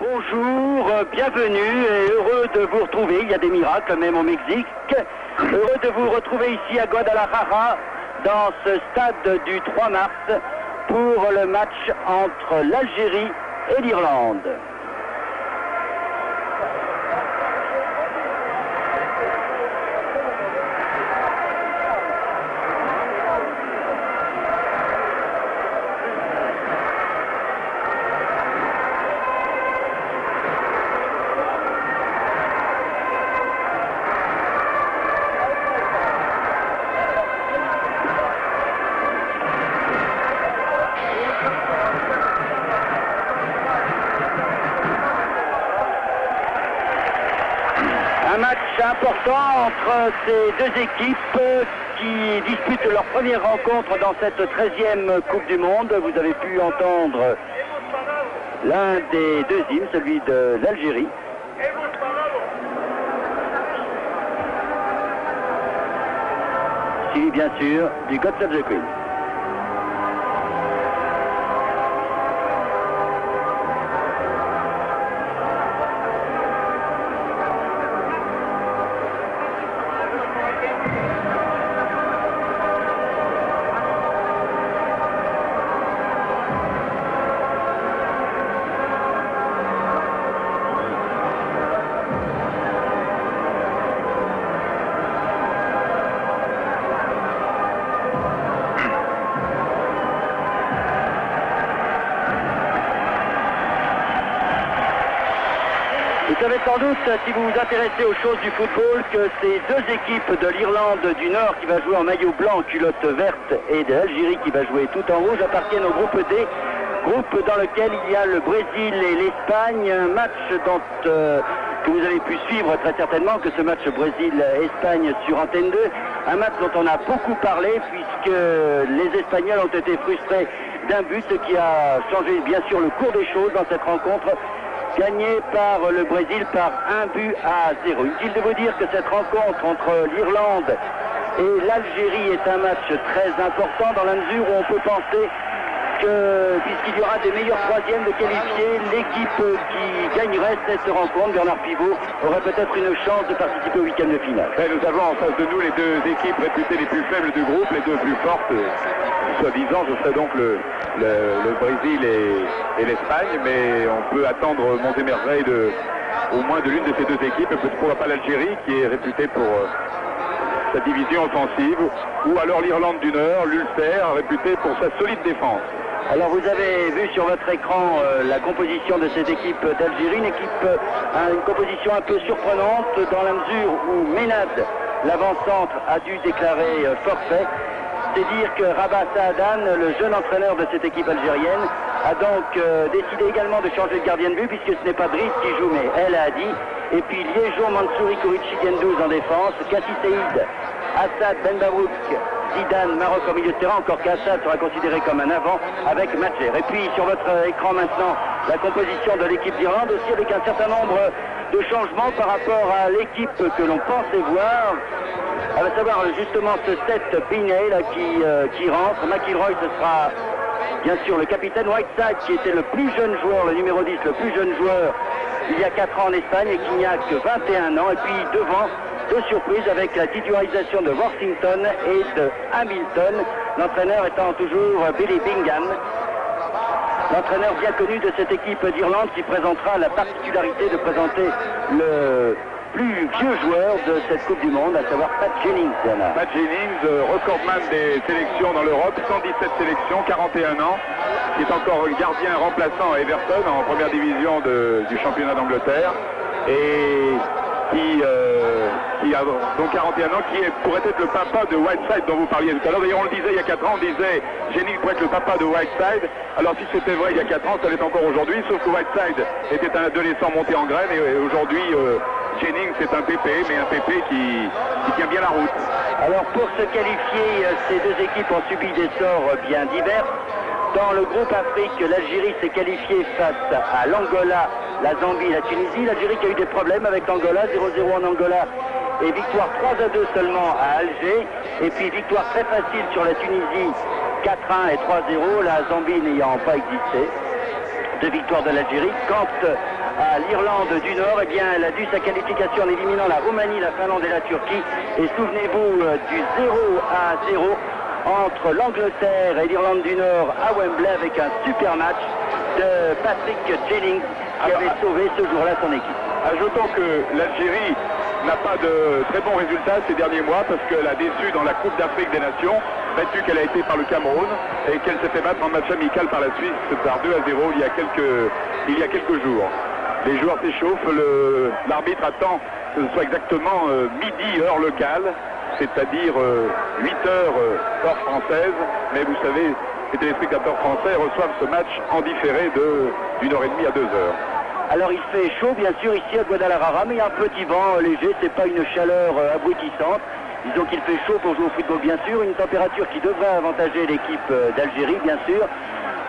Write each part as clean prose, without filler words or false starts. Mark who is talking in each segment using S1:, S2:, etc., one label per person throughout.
S1: bonjour, bienvenue et heureux de vous retrouver. Il y a des miracles même au Mexique. Heureux de vous retrouver ici à Guadalajara dans ce stade du 3 mars pour le match entre l'Algérie et l'Irlande. Un match important entre ces deux équipes qui disputent leur première rencontre dans cette 13e Coupe du Monde. Vous avez pu entendre l'un des deux hymnes, celui de l'Algérie. Suivi bien sûr du God Save the Queen. Vous savez sans doute, si vous vous intéressez aux choses du football, que ces deux équipes de l'Irlande du Nord qui va jouer en maillot blanc, culotte verte, et de l'Algérie qui va jouer tout en rouge appartiennent au groupe D, groupe dans lequel il y a le Brésil et l'Espagne, un match dont, que vous avez pu suivre très certainement, que ce match Brésil-Espagne sur Antenne 2, un match dont on a beaucoup parlé puisque les Espagnols ont été frustrés d'un but, ce qui a changé bien sûr le cours des choses dans cette rencontre, gagné par le Brésil par 1-0. Inutile de vous dire que cette rencontre entre l'Irlande et l'Algérie est un match très important dans la mesure où on peut penser que, puisqu'il y aura des meilleurs troisièmes de qualifiés, l'équipe qui gagnerait cette rencontre, Bernard Pivot, aurait peut-être une chance de participer au week-end de finale.
S2: Nous avons en face de nous les deux équipes réputées les plus faibles du groupe, les deux plus fortes. Soi-disant, ce serait donc le Brésil et l'Espagne, mais on peut attendre monts et merveilles au moins de l'une de ces deux équipes, et pourquoi pas l'Algérie qui est réputée pour sa division offensive, ou alors l'Irlande du Nord, l'Ulster, réputée pour sa solide défense.
S1: Alors vous avez vu sur votre écran la composition de cette équipe d'Algérie, une composition un peu surprenante dans la mesure où Ménad, l'avant-centre, a dû déclarer forfait. C'est dire que Rabah Saadan, le jeune entraîneur de cette équipe algérienne, a donc décidé également de changer de gardien de but puisque ce n'est pas Driss qui joue mais El Hadi. Et puis Liégeon, Mansouri, Kourichi, Gendouzi en défense, Kassi Seïd, Assad, Ben Barouk, Zidane, Maroc au milieu de terrain, encore qu'Assad sera considéré comme un avant avec Madjer. Et puis sur votre écran maintenant, la composition de l'équipe d'Irlande aussi avec un certain nombre de changements par rapport à l'équipe que l'on pensait voir. À savoir justement ce 7 Binet là, qui rentre. McIlroy, ce sera bien sûr le capitaine. Whiteside qui était le plus jeune joueur, le numéro 10, le plus jeune joueur il y a 4 ans en Espagne et qui n'y a que 21 ans. Et puis devant, deux surprises avec la titularisation de Worthington et de Hamilton. L'entraîneur étant toujours Billy Bingham. L'entraîneur bien connu de cette équipe d'Irlande qui présentera la particularité de présenter le plus vieux joueur de cette Coupe du Monde, à savoir Pat Jennings.
S2: Pat Jennings, recordman des sélections dans l'Europe, 117 sélections, 41 ans, qui est encore gardien remplaçant à Everton en première division du championnat d'Angleterre, et qui a donc 41 ans, qui pourrait être le papa de Whiteside dont vous parliez tout à l'heure. D'ailleurs, on le disait il y a 4 ans, on disait Jennings pourrait être le papa de Whiteside. Alors si c'était vrai il y a 4 ans, ça l'est encore aujourd'hui, sauf que Whiteside était un adolescent monté en graine, et aujourd'hui Jennings c'est un pépé, mais un pépé qui tient bien la route.
S1: Alors pour se qualifier, ces deux équipes ont subi des sorts bien divers. Dans le groupe Afrique, l'Algérie s'est qualifiée face à l'Angola, la Zambie et la Tunisie. L'Algérie qui a eu des problèmes avec l'Angola, 0-0 en Angola et victoire 3-2 seulement à Alger. Et puis victoire très facile sur la Tunisie, 4-1 et 3-0, la Zambie n'ayant pas existé. de victoire de l'Algérie. Quant à l'Irlande du Nord, eh bien, elle a dû sa qualification en éliminant la Roumanie, la Finlande et la Turquie. Et souvenez-vous du 0-0 entre l'Angleterre et l'Irlande du Nord à Wembley avec un super match de Patrick Jennings qui avait sauvé ce jour-là son équipe.
S2: Ajoutons que l'Algérie n'a pas de très bons résultats ces derniers mois parce qu'elle a déçu dans la Coupe d'Afrique des Nations, battue qu'elle a été par le Cameroun et qu'elle s'est fait battre en match amical par la Suisse par 2-0 il y a quelques jours. Les joueurs s'échauffent, l'arbitre attend que ce soit exactement midi heure locale, c'est-à-dire 8 heures heure française, mais vous savez, les téléspectateurs français reçoivent ce match en différé d'une heure et demie à 2 heures.
S1: Alors il fait chaud bien sûr ici à Guadalajara, mais il y a un petit vent léger, c'est pas une chaleur abrutissante. Disons qu'il fait chaud pour jouer au football bien sûr, une température qui devrait avantager l'équipe d'Algérie bien sûr.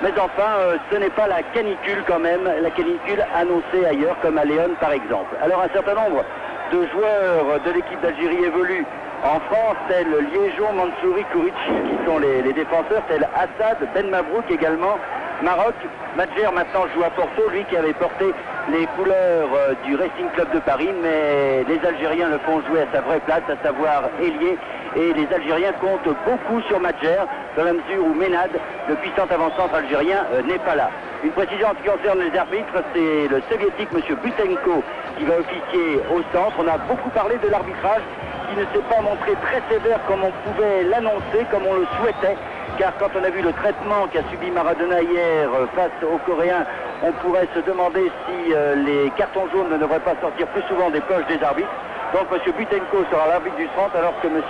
S1: Mais enfin, ce n'est pas la canicule quand même, la canicule annoncée ailleurs comme à Léon par exemple. Alors un certain nombre de joueurs de l'équipe d'Algérie évoluent en France, tels Liégeon, Mansouri, Kourichi qui sont les défenseurs, tels Assad, Ben Mabrouk également. Maroc, Madjer maintenant joue à Porto, lui qui avait porté les couleurs du Racing Club de Paris, mais les Algériens le font jouer à sa vraie place, à savoir ailier, et les Algériens comptent beaucoup sur Madjer, dans la mesure où Ménad, le puissant avant-centre algérien, n'est pas là. Une précision en ce qui concerne les arbitres, c'est le soviétique M. Butenko qui va officier au centre. On a beaucoup parlé de l'arbitrage qui ne s'est pas montré très sévère comme on pouvait l'annoncer, comme on le souhaitait. Car quand on a vu le traitement qu'a subi Maradona hier face aux Coréens, on pourrait se demander si les cartons jaunes ne devraient pas sortir plus souvent des poches des arbitres. Donc M. Butenko sera l'arbitre du centre, alors que M.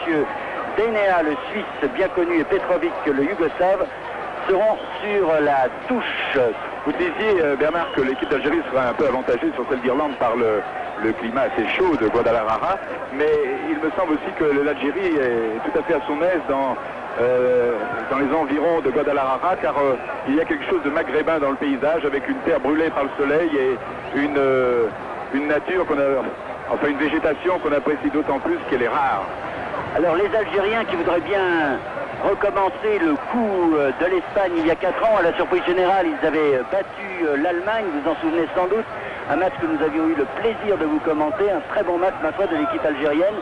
S1: Denea, le Suisse bien connu, et Petrovic, le Yougoslave, seront sur la touche.
S2: Vous disiez, Bernard, que l'équipe d'Algérie sera un peu avantagée sur celle d'Irlande par le climat assez chaud de Guadalajara, mais il me semble aussi que l'Algérie est tout à fait à son aise dans les environs de Guadalajara, car il y a quelque chose de maghrébin dans le paysage, avec une terre brûlée par le soleil et une nature une végétation qu'on apprécie d'autant plus qu'elle est rare.
S1: Alors les Algériens qui voudraient bien recommencer le coup de l'Espagne il y a 4 ans, à la surprise générale, ils avaient battu l'Allemagne, vous en souvenez sans doute, un match que nous avions eu le plaisir de vous commenter, un très bon match ma foi de l'équipe algérienne.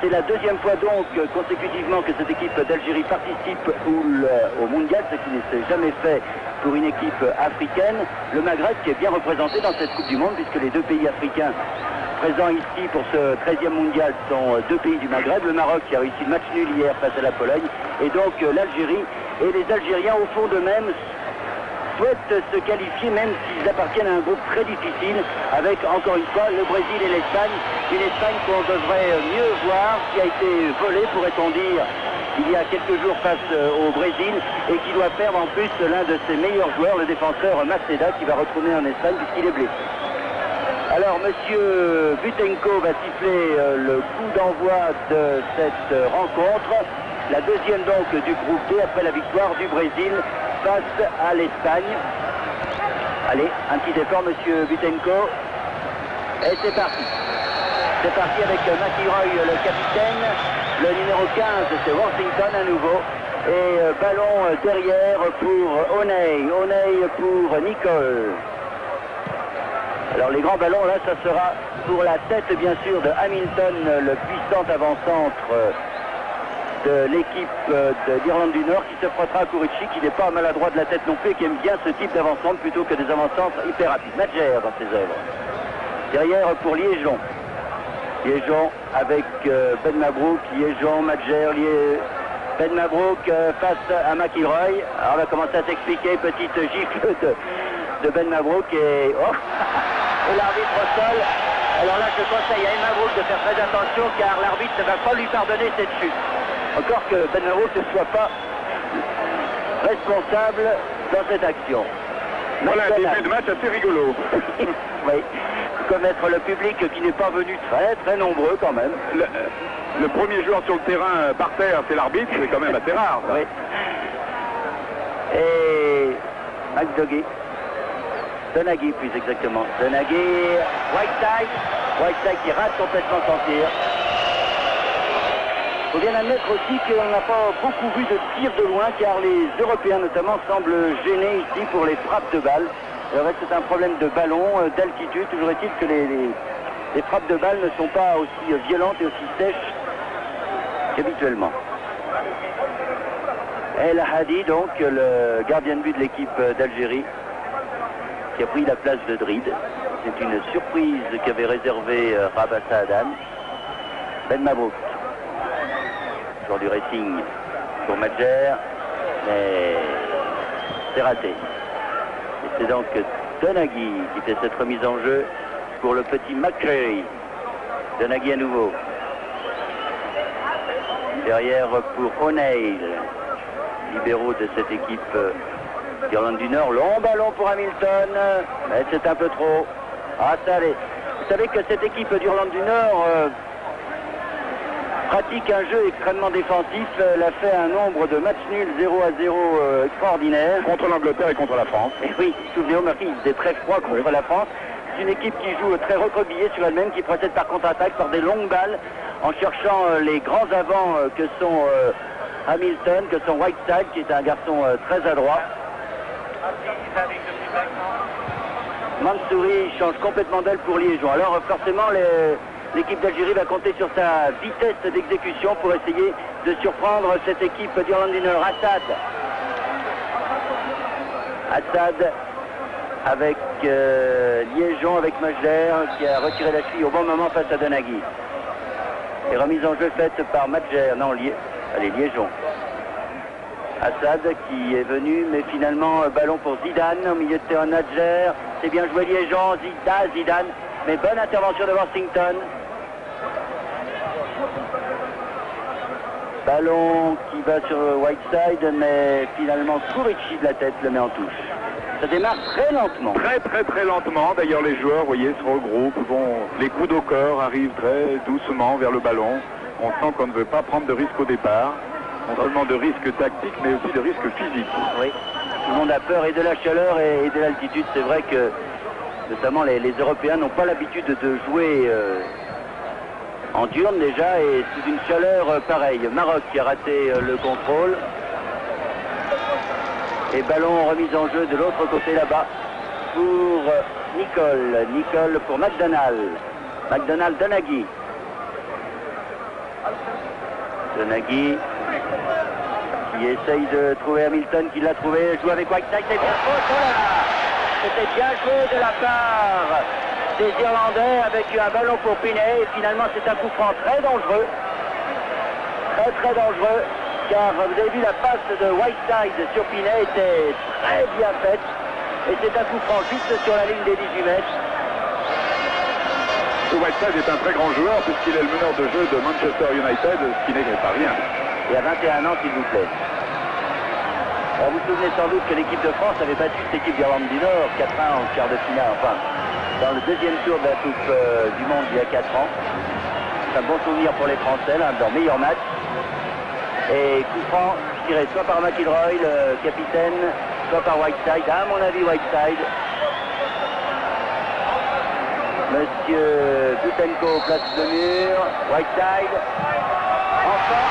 S1: C'est la deuxième fois donc consécutivement que cette équipe d'Algérie participe au mondial, ce qui ne s'est jamais fait pour une équipe africaine. Le Maghreb qui est bien représenté dans cette Coupe du Monde, puisque les deux pays africains présents ici pour ce 13e mondial sont deux pays du Maghreb. Le Maroc qui a réussi le match nul hier face à la Pologne, et donc l'Algérie. Et les Algériens au fond d'eux-mêmes souhaitent se qualifier, même s'ils appartiennent à un groupe très difficile, avec encore une fois le Brésil et l'Espagne. Une Espagne qu'on devrait mieux voir, qui a été volée, pourrait-on dire, il y a quelques jours face au Brésil, et qui doit perdre en plus l'un de ses meilleurs joueurs, le défenseur Maceda, qui va retourner en Espagne puisqu'il est blessé. Alors monsieur Butenko va siffler le coup d'envoi de cette rencontre, la deuxième donc du groupe D après la victoire du Brésil face à l'Espagne. Allez, un petit effort monsieur Butenko, et c'est parti. C'est parti avec McIlroy le capitaine, le numéro 15 c'est Worthington à nouveau, et ballon derrière pour O'Neill pour Nicole. Alors les grands ballons là, ça sera pour la tête bien sûr de Hamilton, le puissant avant-centre de l'équipe d'Irlande du Nord, qui se frottera à Kourichi, qui n'est pas maladroit de la tête non plus et qui aime bien ce type d'avant-centre plutôt que des avant-centres hyper rapides. Madjer dans ses œuvres. Derrière pour Liégeon. Liégeon avec Ben Mabrouk, Liégeon, Madjer, Ben Mabrouk face à McIlroy. Alors on va commencer à s'expliquer, petite gifle de Ben Mabrouk et et l'arbitre au sol. Alors là je conseille à Ben Mabrouk de faire très attention car l'arbitre ne va pas lui pardonner cette chute. Encore que Ben Mabrouk ne soit pas responsable dans cette action.
S2: Voilà un début de match assez rigolo.
S1: Oui, connaître le public qui n'est pas venu très très nombreux quand même.
S2: Le premier joueur sur le terrain par terre, c'est l'arbitre, c'est quand même assez rare. Ça.
S1: Oui. Et McDougall. Donaghy plus exactement. Donaghy, Whiteside qui rate complètement son tir. Il faut bien admettre aussi qu'on n'a pas beaucoup vu de tir de loin car les Européens notamment semblent gênés ici pour les frappes de balles. Le reste, c'est un problème de ballon, d'altitude. Toujours est-il que les frappes de balles ne sont pas aussi violentes et aussi sèches qu'habituellement. El Hadi, donc, le gardien de but de l'équipe d'Algérie, qui a pris la place de Drid. C'est une surprise qu'avait réservée Rabah Saadan. Ben Mabrouk, joueur du Racing pour Madjer, mais c'est raté. Et c'est donc Donaghy qui fait cette remise en jeu pour le petit McCreary. Donaghy à nouveau. Derrière pour O'Neill, libéraux de cette équipe d'Irlande du Nord. Long ballon pour Hamilton, mais c'est un peu trop. Ah, ça allait. Vous savez que cette équipe d'Irlande du Nord pratique un jeu extrêmement défensif. Elle a fait un nombre de matchs nuls 0-0 extraordinaire.
S2: Contre l'Angleterre et contre la France.
S1: Et oui, souvenez-vous, Marquis, il faisait très froid contre la France. C'est une équipe qui joue très recroquevillée sur elle-même, qui procède par contre-attaque, par des longues balles, en cherchant les grands avants que sont Hamilton, que sont Whiteside, qui est un garçon très adroit. Mansouri change complètement d'aile pour Liégeon. Alors forcément, l'équipe d'Algérie va compter sur sa vitesse d'exécution pour essayer de surprendre cette équipe d'Irlande du Nord. Assad avec Liégeon, avec Madjer qui a retiré la cheville au bon moment face à Donaghy. Et remise en jeu faite par Madjer, non, Liégeon. Assad qui est venu, mais finalement ballon pour Zidane au milieu de terrain. Madjer, c'est bien joué Liégeon, Zidane, mais bonne intervention de Worthington. Ballon qui va sur Whiteside, mais finalement Kourichi de la tête le met en touche. Ça démarre très lentement.
S2: Très lentement. D'ailleurs, les joueurs, vous voyez, se regroupent. Les coups au corps arrivent très doucement vers le ballon. On sent qu'on ne veut pas prendre de risque au départ. Non seulement de risque tactique, mais aussi de risque physique.
S1: Oui, tout le monde a peur et de la chaleur et de l'altitude. C'est vrai que, notamment, les Européens n'ont pas l'habitude de jouer en diurne déjà, et sous une chaleur pareille. Maroc qui a raté le contrôle. Et ballon remise en jeu de l'autre côté là-bas pour Nicole. Nicole pour McDonald. McDonald, Donaghy. Donaghy qui essaye de trouver Hamilton, qui l'a trouvé, joue avec Whiteside, c'est bien faute. Oh là là, c'était bien joué de la part des Irlandais avec un ballon pour Pinet. Et finalement, c'est un coup franc très dangereux. Très dangereux. Car vous avez vu, la passe de Whiteside sur Pinet était très bien faite. Et c'est un coup franc juste sur la ligne des 18 mètres.
S2: Whiteside est un très grand joueur puisqu'il est le meneur de jeu de Manchester United, ce qui n'est pas rien.
S1: Et à 21 ans, s'il vous plaît. Alors, vous vous souvenez sans doute que l'équipe de France avait battu cette équipe d'Irlande du Nord 4-1 en quart de finale, enfin, dans le deuxième tour de la Coupe du Monde il y a 4 ans. C'est un bon souvenir pour les Français, l'un de leurs meilleurs matchs. Et coup franc tiré soit par McIlroy, le capitaine, soit par Whiteside. À mon avis, Whiteside. Monsieur Butenko place le mur. Whiteside. Enfin.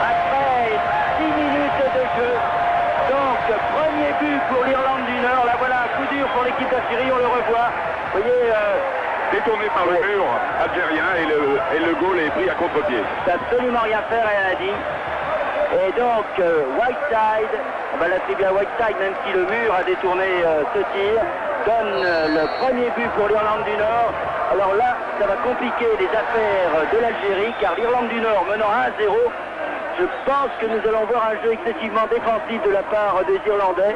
S1: Après 6 minutes de jeu. Donc, premier but pour l'Irlande du Nord. Là, voilà un coup dur pour l'équipe d'Algérie. On le revoit. Vous voyez,
S2: détourné par le mur algérien et le goal est pris à contre-pied.
S1: C'est absolument rien faire, elle a dit. Et donc, Whiteside, on va l'attribuer à Whiteside, même si le mur a détourné ce tir, donne le premier but pour l'Irlande du Nord. Alors là, ça va compliquer les affaires de l'Algérie, car l'Irlande du Nord menant 1-0, je pense que nous allons voir un jeu excessivement défensif de la part des Irlandais.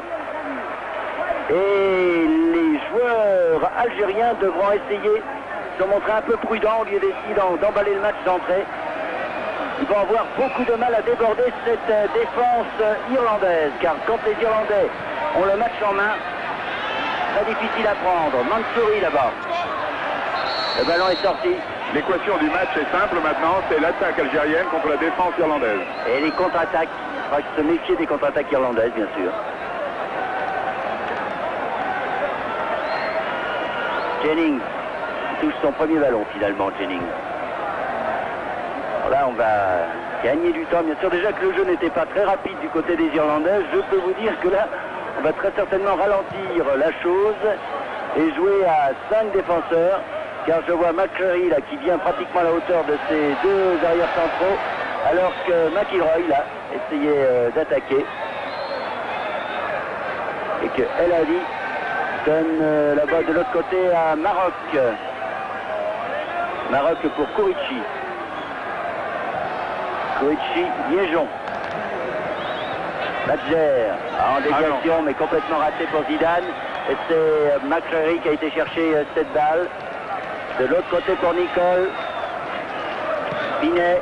S1: Et les joueurs algériens devront essayer de se montrer un peu prudents au lieu d'essayer d'emballer le match d'entrée. Ils vont avoir beaucoup de mal à déborder cette défense irlandaise, car quand les Irlandais ont le match en main, très difficile à prendre. Mansouri là-bas. Le ballon est sorti.
S2: L'équation du match est simple maintenant, c'est l'attaque algérienne contre la défense irlandaise.
S1: Et les contre-attaques. Il faudra se méfier des contre-attaques irlandaises, bien sûr. Jennings touche son premier ballon finalement, Jennings. Alors là, on va gagner du temps. Bien sûr, déjà que le jeu n'était pas très rapide du côté des Irlandais, je peux vous dire que là, on va très certainement ralentir la chose et jouer à 5 défenseurs, car je vois McCreary là qui vient pratiquement à la hauteur de ses deux arrières centraux, alors que McIlroy là essayait d'attaquer et que El Hadi donne la balle de l'autre côté à Maroc. Maroc pour Kurici. Kurici, Liégeon. Badger en déviation mais complètement raté pour Zidane. Et c'est McCreary qui a été chercher cette balle. De l'autre côté pour Nicole. Binet,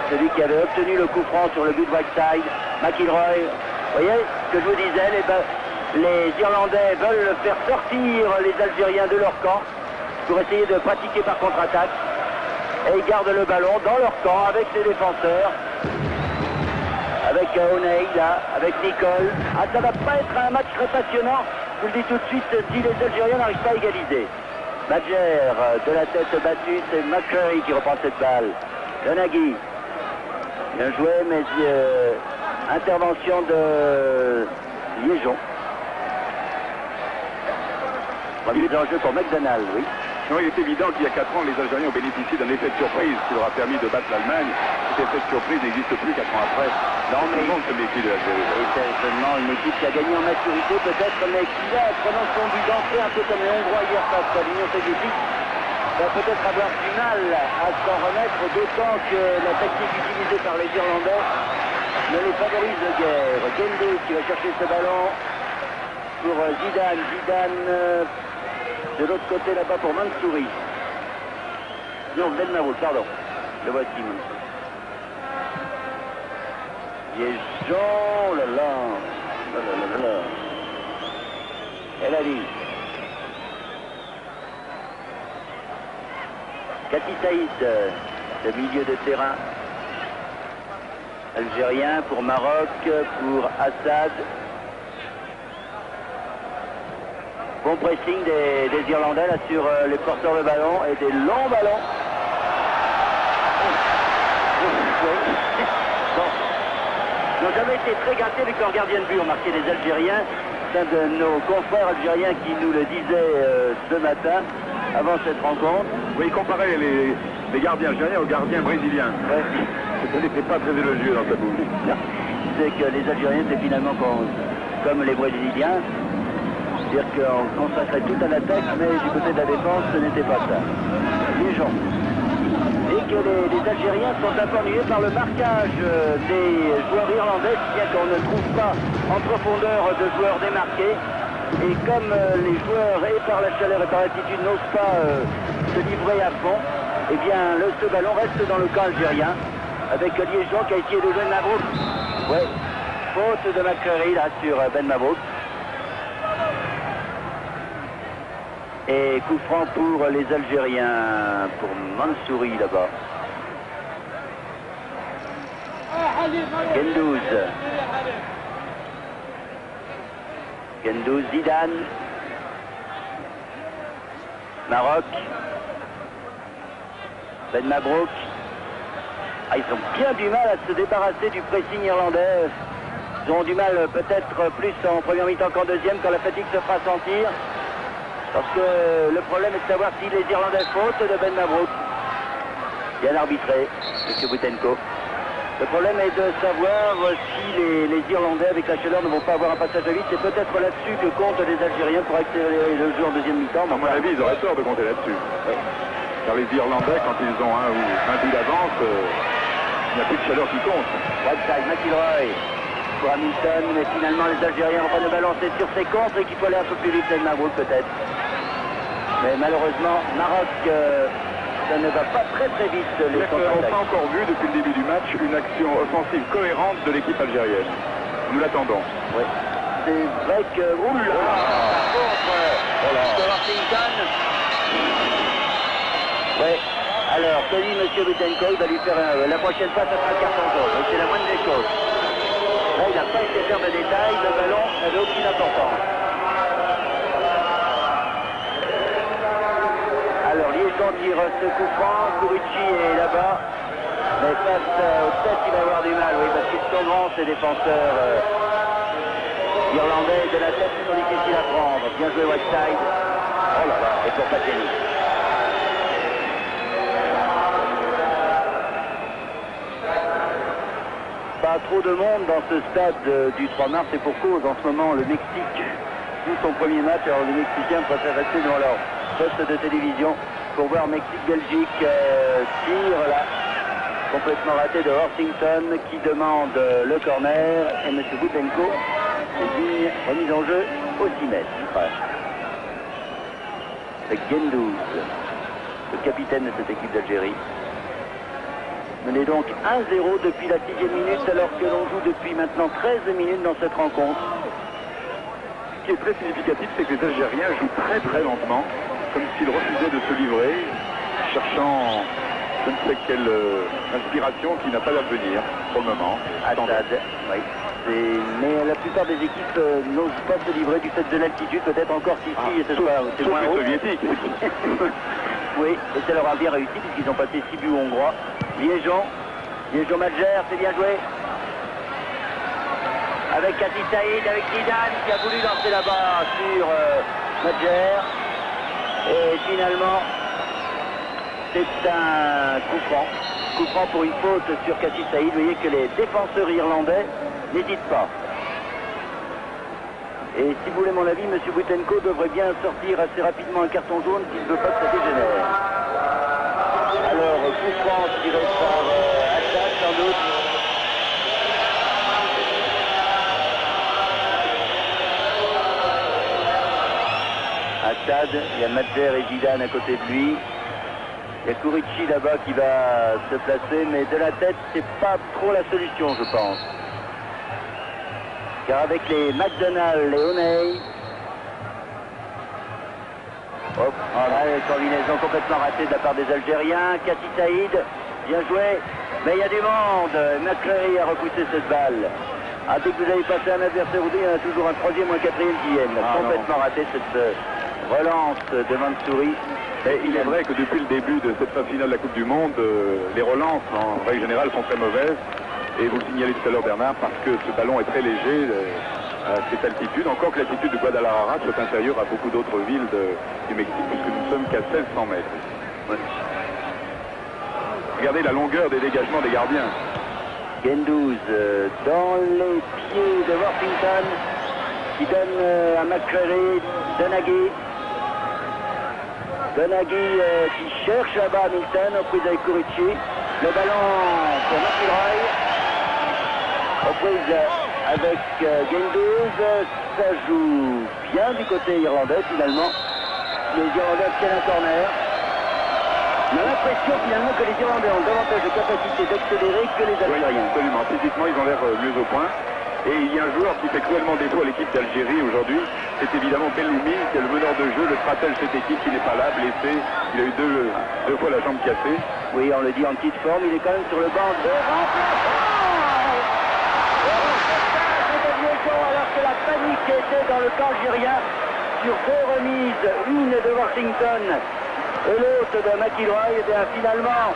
S1: celui qui avait obtenu le coup franc sur le but de Whiteside. McIlroy, vous voyez ce que je vous disais, les Irlandais veulent faire sortir les Algériens de leur camp pour essayer de pratiquer par contre-attaque. Et ils gardent le ballon dans leur camp avec les défenseurs. Avec O'Neill là, avec Nicole. Ah, ça va pas être un match très passionnant, je vous le dis tout de suite, si les Algériens n'arrivent pas à égaliser. Badger de la tête battue, c'est McCreary qui reprend cette balle. Donaghy. Bien joué, mais intervention de Liégeon. Remise en jeu pour McDonald, oui.
S2: Non, il est évident qu'il y a 4 ans, les Algériens ont bénéficié d'un effet de surprise qui leur a permis de battre l'Allemagne. Cet effet de surprise n'existe plus 4 ans après.
S1: Non, mais
S2: tout le monde se méfie de l'Algérie.
S1: Et c'est seulement une équipe qui a gagné en maturité peut-être, mais qui là, prenant son but d'entrée, un peu comme les Hongrois hier face à l'Union soviétique, va peut-être avoir du mal à s'en remettre, d'autant que la tactique utilisée par les Irlandais ne les favorise guère. Gendouzi qui va chercher ce ballon pour Zidane. Zidane de l'autre côté là-bas pour Mansouri. Non, Ben Marouk, pardon. Le voici. Liégeon, oh là là. Oh là là là là. El Hadi. Kati Saïd, le milieu de terrain algérien pour Maroc, pour Assad. Bon pressing des Irlandais là sur les porteurs de ballon et des longs ballons. Bon. Ils n'ont jamais été très gâtés avec leur gardien de but, ont marqué les Algériens. C'est un de nos confrères algériens qui nous le disait ce matin, avant cette rencontre.
S2: Oui, comparer les gardiens algériens aux gardiens brésiliens.
S1: Ouais.
S2: Ce n'était pas très élogieux dans sa bouche.
S1: C'est que les Algériens, c'est finalement comme les Brésiliens. C'est-à-dire qu'on consacrait tout à l'attaque, mais du côté de la défense, ce n'était pas ça. Les gens. Et que les Algériens sont un peu ennuyés par le marquage des joueurs irlandais, si bien qu'on ne trouve pas en profondeur de joueurs démarqués. Et comme les joueurs, et par la chaleur et par l'altitude, n'osent pas se livrer à fond, eh bien, ce ballon reste dans le camp algérien, avec Liégeon qui a essayé de jouer Ben Mabrouk. Ouais, faute de McCreary là sur Ben Mabrouk. Et coup franc pour les Algériens, pour Mansouri là-bas. Gendouzi, Zidane. Maroc. Ben Mabrouk. Ah, ils ont bien du mal à se débarrasser du pressing irlandais. Ils ont du mal peut-être plus en première mi-temps qu'en deuxième quand la fatigue se fera sentir. Parce que le problème est de savoir si les Irlandais fautent de Ben Mabrouk. Bien arbitré, M. Boutenko. Le problème est de savoir si les Irlandais, avec la chaleur, ne vont pas avoir un passage à vide. C'est peut-être là-dessus que comptent les Algériens pour accélérer le jeu en deuxième mi-temps.
S2: À mon avis, ils auraient tort de compter là-dessus.
S1: Oui.
S2: Car les Irlandais, quand ils ont un but d'avance, il n'y a plus de chaleur qui compte.
S1: Whiteside, McIlroy pour Hamilton, mais finalement les Algériens vont pas nous balancer sur ses contres et qu'il faut aller un peu plus vite, Ben Mabrouk peut-être. Mais malheureusement, Maroc, ça ne va pas très vite.
S2: On n'a pas encore vu depuis le début du match une action offensive cohérente de l'équipe algérienne. Nous l'attendons.
S1: Oui. C'est vrai que... Oula, par contre, de Washington. Oui. Alors, que dit M. Boutenko, il va lui faire la prochaine fois, ça sera un carton jaune. C'est la moindre des choses. Là, il n'a pas été faire de détails. Le ballon n'avait aucune importance. Alors Liégeon tire ce coup franc, Kurici est là-bas. Mais face aux têtes, il va avoir du mal, oui, parce qu'ils sont grands, ces défenseurs irlandais. De la tête, ils sont difficiles à prendre. Bien joué Whiteside. Oh là là, et pour Pacelli. Pas trop de monde dans ce stade du 3 mars, et pour cause. En ce moment, le Mexique joue son premier match. Alors les Mexicains préfèrent rester devant leur poste de télévision pour voir Mexique-Belgique. Tir là, complètement raté de Horsington qui demande le corner. Et M. Boutenko désigne remise en jeu au 6 mètres. Avec Gendouz, le capitaine de cette équipe d'Algérie. Mené donc 1-0 depuis la 6e minute, alors que l'on joue depuis maintenant 13 minutes dans cette rencontre.
S2: Ce qui est très significatif, c'est que les Algériens jouent très lentement, comme s'ils refusaient de se livrer, cherchant je ne sais quelle inspiration qui n'a pas d'avenir pour le moment.
S1: Assad, oui. Mais la plupart des équipes n'osent pas se livrer du fait de l'altitude, peut-être encore qu'ici, ce soir, c'est moins haut.
S2: Soviétiques.
S1: Oui, et ça leur a bien réussi puisqu'ils ont passé 6 buts hongrois. Liégeon Madjer, c'est bien joué. Avec Kassi Saïd, avec Zidane qui a voulu lancer là-bas sur Madjer. Et finalement, c'est un coup franc. Coup franc pour une faute sur Kassi Saïd. Vous voyez que les défenseurs irlandais n'hésitent pas. Et si vous voulez mon avis, M. Boutenko devrait bien sortir assez rapidement un carton jaune s'il ne veut pas que ça dégénère. Alors, coup franc tiré par Assad sans doute. Assad, il y a Madjer et Zidane à côté de lui. Il y a Kurici là-bas qui va se placer, mais de la tête, c'est pas trop la solution, je pense. Car avec les McDonald, les O'Neill, hop, voilà, une combinaison complètement ratée de la part des Algériens. Kassi Saïd, bien joué, mais il y a du monde. McCreary a repoussé cette balle. Ah, dès que vous avez passé un adversaire ou deux, il y en a toujours un troisième ou un quatrième qui viennent. Complètement raté cette relance de Mansouri.
S2: Et il est vrai que depuis le début de cette phase finale de la Coupe du Monde, les relances en règle générale sont très mauvaises. Et vous le signalez tout à l'heure Bernard, parce que ce ballon est très léger à cette altitude, encore que l'altitude de Guadalajara soit inférieure à beaucoup d'autres villes du Mexique, puisque nous ne sommes qu'à 1600 mètres. Ouais. Regardez la longueur des dégagements des gardiens.
S1: Gendouz dans les pieds de Worthington, qui donne à McCreary, Donaghy qui cherche là-bas Hamilton, reprise avec Kurici. Le ballon pour McIlroy. Reprise avec Gendouz. Ça joue bien du côté irlandais finalement. Les Irlandais obtiennent un corner. On a l'impression finalement que les Irlandais ont davantage de capacité d'accélérer que les Algériens.
S2: Oui, absolument. Physiquement, ils ont l'air mieux au point. Et il y a un joueur qui fait cruellement défaut à l'équipe d'Algérie aujourd'hui. C'est évidemment Belloumi, qui est le meneur de jeu, le stratège de cette équipe qui n'est pas là, blessé. Il a eu deux fois la jambe cassée.
S1: Oui, on le dit en petite forme. Il est quand même sur le banc de alors que la panique était dans le camp algérien sur deux remises, une de Worthington et l'autre de McIlroy. Et bien finalement,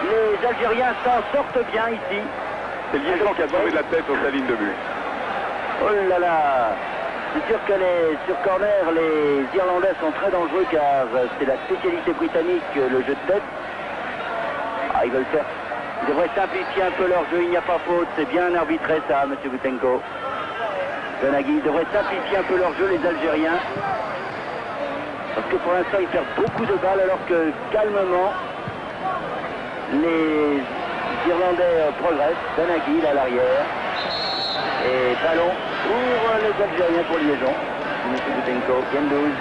S1: les Algériens s'en sortent bien ici.
S2: C'est Liégeon qui a sauvé de la tête aux salines de but.
S1: Oh là là! C'est sûr que sur corner, les Irlandais sont très dangereux car c'est la spécialité britannique, le jeu de tête. Ah, ils veulent faire. Ils devraient simplifier un peu leur jeu, il n'y a pas faute. C'est bien arbitré ça, M. Boutenko. Donaghy devrait simplifier un peu leur jeu, les Algériens. Parce que pour l'instant, ils perdent beaucoup de balles alors que calmement, les Irlandais progressent. Donaghy à l'arrière. Et ballon pour les Algériens pour Liégeon. M. Boutenko, Gendouz.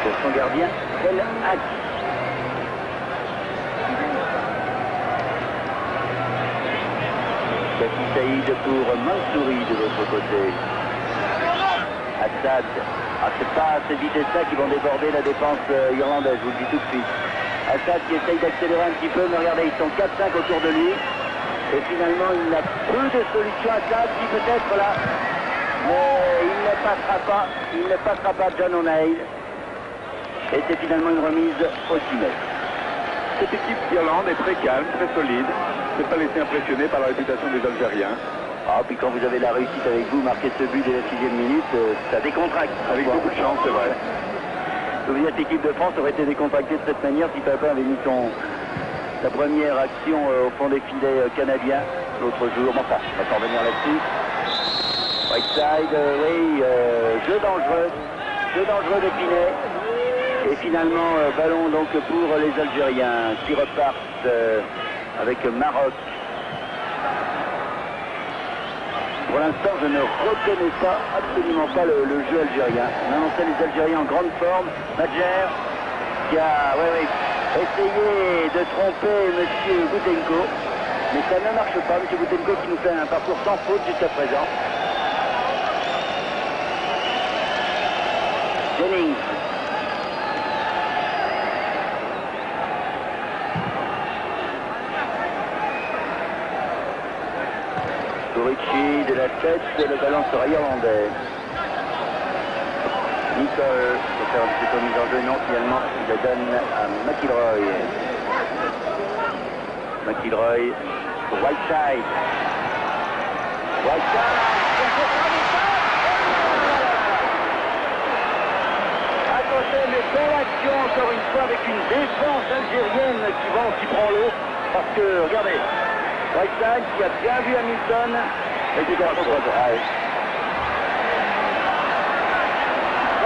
S1: Pour son gardien, El Haki. Kassi Saïd pour Mansouri de l'autre côté. Assad. Ah, c'est pas à cette vitesse-là qu'ils vont déborder la défense irlandaise, je vous le dis tout de suite. Assad qui essaye d'accélérer un petit peu, mais regardez, ils sont 4-5 autour de lui. Et finalement, il a peu de solutions. Assad qui peut-être là. Mais il ne passera pas. Il ne passera pas John O'Neill. Et c'est finalement une remise au 6 mètres.
S2: Cette équipe d'Irlande est très calme, très solide. Ne s'est pas laissé impressionner par la réputation des Algériens.
S1: Ah, puis quand vous avez la réussite avec vous, marquer ce but dès la 6e minute, ça décontracte.
S2: Avec beaucoup de chance, c'est vrai.
S1: Je veux dire que l'équipe de France aurait été décontractée de cette manière si Papin avait mis sa première action au fond des filets canadiens l'autre jour. Bon, enfin, on va pas revenir là-dessus. Whiteside, oui, jeu dangereux d'Épinay. Et finalement, ballon donc pour les Algériens qui repartent avec Maroc. Pour l'instant, je ne reconnais absolument pas le jeu algérien. On annonçait les Algériens en grande forme. Madjer qui a essayé de tromper M. Boutenko. Mais ça ne marche pas. M. Boutenko qui nous fait un parcours sans faute jusqu'à présent. Jennings. Ricci de la tête, le ballon sera irlandais. Nicole, pour faire un petit peu mise en jeu, non, finalement, il la donne à McIlroy. McIlroy pour Whiteside. Attention, mais belle action encore une fois avec une défense algérienne qui prend l'eau. Parce que, regardez, Whiteside qui a bien vu Hamilton et qui est à très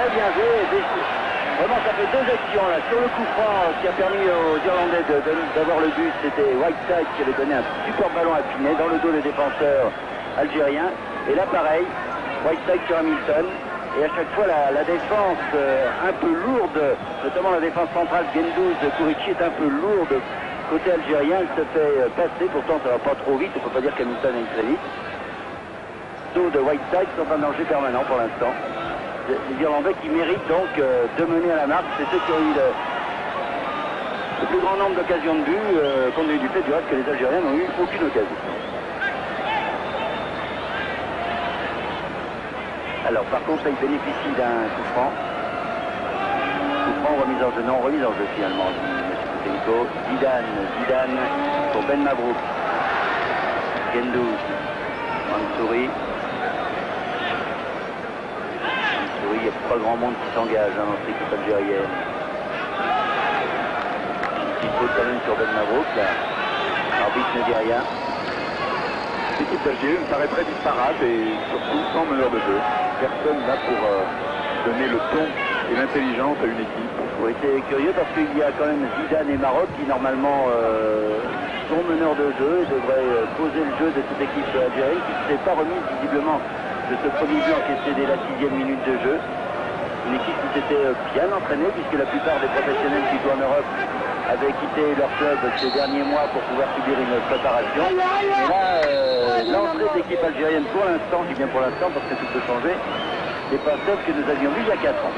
S1: bien joué. Vraiment, ça fait deux actions là. Sur le coup franc qui a permis aux Irlandais d'avoir le but, c'était Whiteside qui avait donné un super ballon à Pinet dans le dos des défenseurs algériens. Et là, pareil, Whiteside sur Hamilton. Et à chaque fois, la défense un peu lourde, notamment la défense centrale Gendouzi de Kourichi est un peu lourde. Côté algérien, il se fait passer, pourtant ça va pas trop vite, on peut pas dire qu'Hamilton aille très vite. Dos de Whiteside sont en danger permanent pour l'instant. Les Irlandais qui méritent donc de mener à la marque, c'est ceux qui ont eu le plus grand nombre d'occasions de but, compte tenu du fait du reste que les Algériens n'ont eu aucune occasion. Alors par contre, ils bénéficient d'un coup franc. Coup franc, remise en jeu, non, remise en jeu finalement. Zidane pour Ben Mabrouk. Gendouzi. Mansouri. Il n'y a pas grand monde qui s'engage dans cette équipe algérienne. Il faut quand même sur Ben Mabrouk là. L'arbitre ne dit rien.
S2: L'équipe algérienne paraît très disparate et surtout sans meneur de jeu. Personne là pour donner le ton et l'intelligence à une équipe.
S1: Oui, c'est curieux parce qu'il y a quand même Zidane et Maroc qui normalement sont meneurs de jeu et devraient poser le jeu de cette équipe algérienne qui ne s'est pas remise visiblement de ce premier but encaissé dès la 6e minute de jeu. Une équipe qui s'était bien entraînée puisque la plupart des professionnels qui jouent en Europe avaient quitté leur club ces derniers mois pour pouvoir subir une préparation. Et là, l'entrée de l'équipe algérienne pour l'instant, je dis bien pour l'instant parce que tout peut changer, n'est pas celle que nous avions vue il y a 4 ans.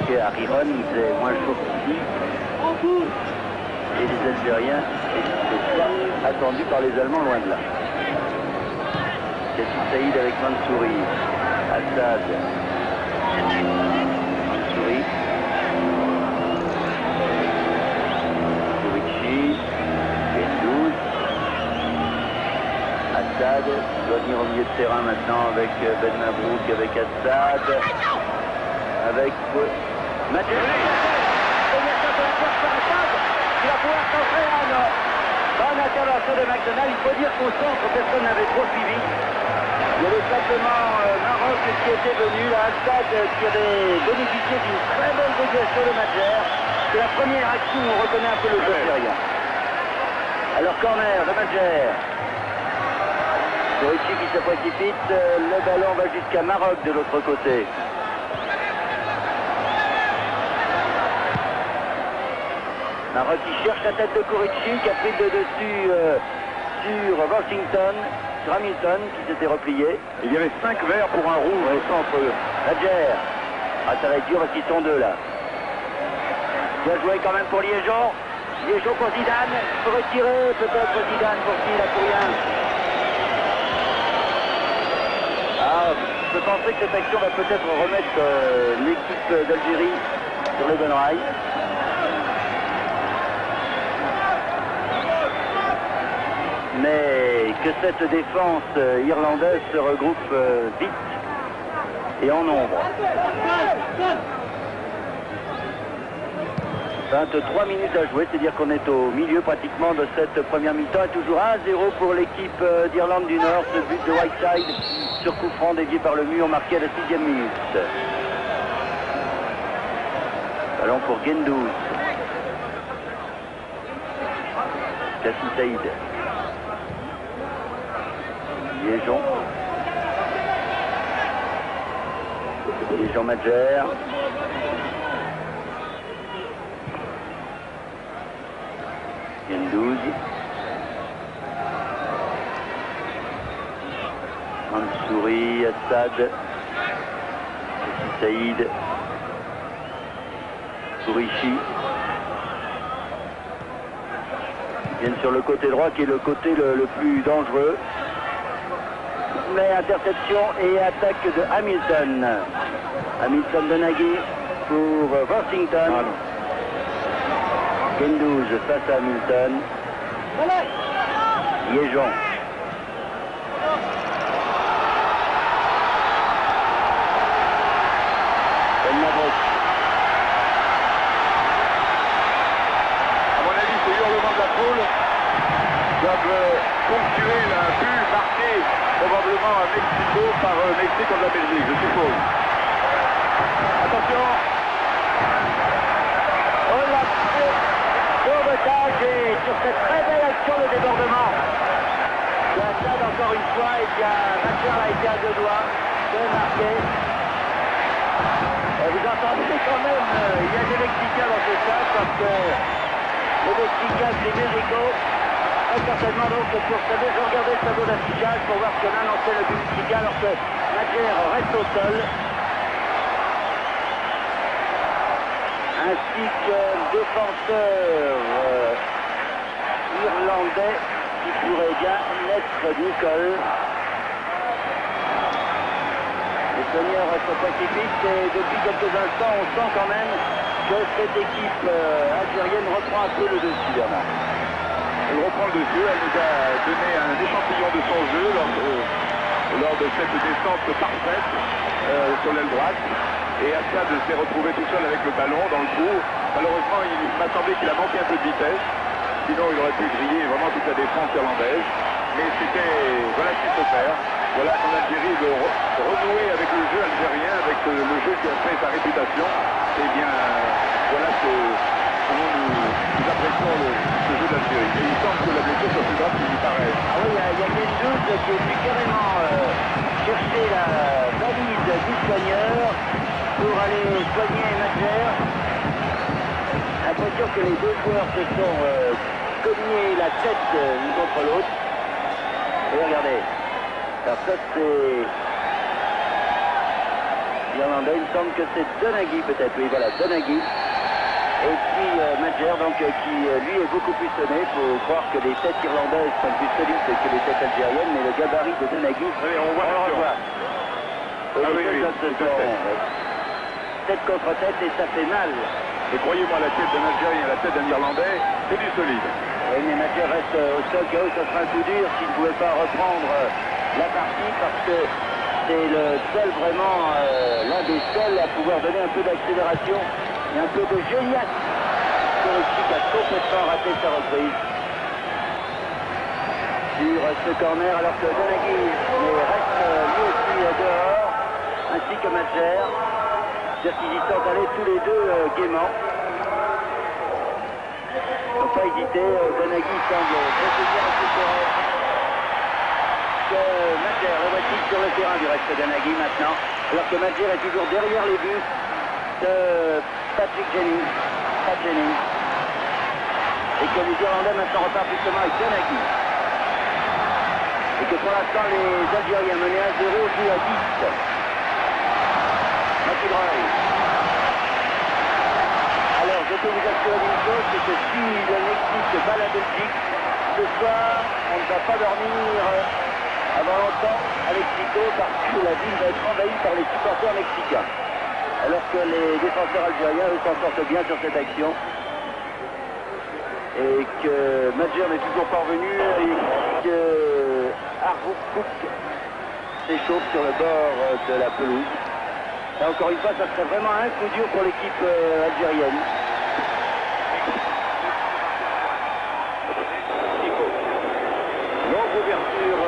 S1: À Riron, il faisait moins chaud qu'ici. Et les Algériens étaient attendus par les Allemands loin de là. Yassine Saïd avec Mansouri. Assad. Mansouri. Kourichi. Gendouzi. Assad doit venir au milieu de terrain maintenant avec Ben Mabrouk, avec Assad. Avec Madjer. Il va pouvoir centrer un bonne intervention de McDonald. Il faut dire qu'au centre, personne n'avait trop suivi. Il y avait simplement Maroc qui était venu, là, Assad qui avait bénéficié d'une très bonne déviation de Madjer. C'est la première action où on reconnaît un peu le jeu algérien. Alors corner de Madjer. Kourichi qui se précipite, le ballon va jusqu'à Maroc de l'autre côté. Maroc qui cherche la tête de Kourichi qui a pris le dessus sur Washington, sur Hamilton qui s'était replié.
S2: Il y avait 5 verts pour un rouge au centre.
S1: Madjer. Ah, ça va être dur parce qu'ils sont deux là. Bien joué quand même pour Liégeon. Liégeon pour Zidane. Il faut retirer peut-être Zidane pour qui il a pour rien. Ah, Je pensais que cette action va peut-être remettre l'équipe d'Algérie sur les bonnes rails. Mais que cette défense irlandaise se regroupe vite et en nombre. 23 minutes à jouer, c'est-à-dire qu'on est au milieu pratiquement de cette première mi-temps. Et toujours 1-0 pour l'équipe d'Irlande du Nord. Ce but de Whiteside sur coup franc dévié par le mur marqué à la 6e minute. Ballon pour Gendouz. Kassim Saïd. Liégeon. Liégeon Madjer. Gendouz. Mansouri, Assad. Kassim Saïd. Kourichi. Ils viennent sur le côté droit qui est le côté le plus dangereux. Mais interception et attaque de Hamilton. Hamilton de Nagy pour Worthington. Gendouz face à Hamilton. Liégeon. Ben Mabrouk.
S2: À mon avis, ce hurlement de la foule doivent ponctuer la but marqué probablement à Mexico par Mexique contre la Belgique, je suppose. Attention.
S1: Oh la sauvetage et sur cette très belle action de débordement. De Assad encore une fois, et bien Madjer a été à 2 doigts de marquer. Et vous entendez quand même, il y a des Mexicains dans ce stade parce que les Mexicains c'est Mexico. Très certainement donc pour ça, je regardais le tableau d'affichage pour voir si on annonçait le but mexicain alors que Madjer reste au sol. Ainsi que défenseur irlandais qui pourrait bien être Nicole. Les seigneurs se précipitent et depuis quelques instants on sent quand même que cette équipe algérienne reprend un peu le dessus, Bernard.
S2: Elle reprend le dessus, elle nous a donné un échantillon de son jeu lors de cette descente parfaite sur l'aile droite. Et Assad s'est retrouvé tout seul avec le ballon dans le trou. Malheureusement, il m'a semblé qu'il a manqué un peu de vitesse. Sinon, il aurait pu griller vraiment toute la défense irlandaise. Mais voilà ce qu'il faut faire. Voilà qu'en Algérie veut renouer avec le jeu algérien, avec le jeu qui a fait sa réputation. Eh bien, voilà comment nous apprécions ce jeu d'Algérie. Et il semble que la blessure soit plus grave qu'il n'y paraît.
S1: Ah oui, il y a Gendouz qui est venu carrément chercher la valise du soigneur pour aller soigner Madjer. L'impression que les deux joueurs se sont cognés la tête l'une contre l'autre. Et regardez, alors ça c'est l'Irlandais, il me semble que c'est Donaghy peut-être, oui voilà, Donaghy. Et puis Madjer donc qui lui est beaucoup plus sonné. Il faut croire que les têtes irlandaises sont plus solides que les têtes algériennes, mais le gabarit de Donaghy,
S2: oui, on voit
S1: le revoit. Tête contre tête et ça fait mal.
S2: Et croyez-moi, la tête d'un Algérien et la tête d'un Irlandais, c'est du solide.
S1: Oui, mais Madjer reste au sol, car ça sera un coup dur s'il ne pouvait pas reprendre la partie, parce que c'est le seul vraiment, l'un des seuls à pouvoir donner un peu d'accélération et un peu de génial. Kourichi a complètement raté sa reprise. Sur ce corner, alors que Donaghy reste lui aussi dehors, ainsi que Madjer. C'est-à-dire qu'ils y sont allés tous les deux gaiement. Ils n'ont pas hésité. Donaghy semble préférer récupérer que Madjer. Le voici sur le terrain du reste de Donaghy maintenant. Alors que Madjer est toujours derrière les buts de Patrick Jennings. Pat Jennings. Et que les Irlandais maintenant repartent justement avec Donaghy. Et que pour l'instant les Algériens menés à 0 jouent à 10. McIlroy. Alors, je peux vous assurer d'une chose, c'est que si le Mexique bat la Belgique, ce soir, on ne va pas dormir avant longtemps à Mexico parce que la ville va être envahie par les supporters mexicains. Alors que les défenseurs algériens, eux, s'en sortent bien sur cette action. Et que Madjer n'est toujours pas revenu et que Argouk s'échauffe sur le bord de la pelouse. Et encore une fois, ça serait vraiment un coup dur pour l'équipe algérienne.
S2: Longue ouverture,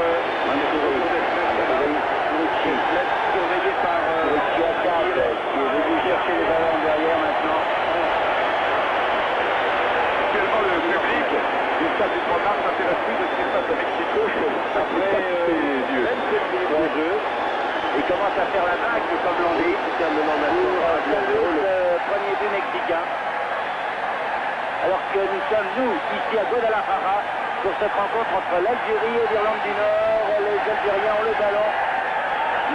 S2: surveillé par
S1: Assad, qui est venu chercher les ballons derrière maintenant.
S2: Actuellement, le public du stade du 3 mars s'intéresse plus de ce qui se passe à Mexico après
S1: le jeu. Il commence à faire la vague, comme l'on dit, pour le premier but mexicain. Alors que nous sommes, nous, ici à Guadalajara, pour cette rencontre entre l'Algérie et l'Irlande du Nord. Les Algériens ont le ballon,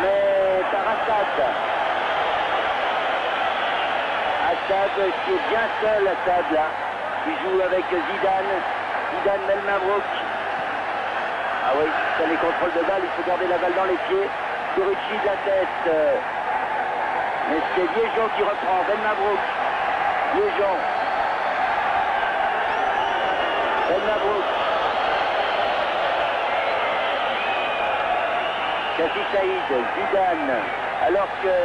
S1: mais par Assad. Assad qui est bien seul, Assad là. Il joue avec Zidane Belmabrouk. Ah oui, ça les contrôles de balle, il faut garder la balle dans les pieds. Kurichi de la tête. Mais c'est Liégeon qui reprend. Belmabrouk. Liégeon. Belmabrouk. Kassi Saïd. Zidane. Alors que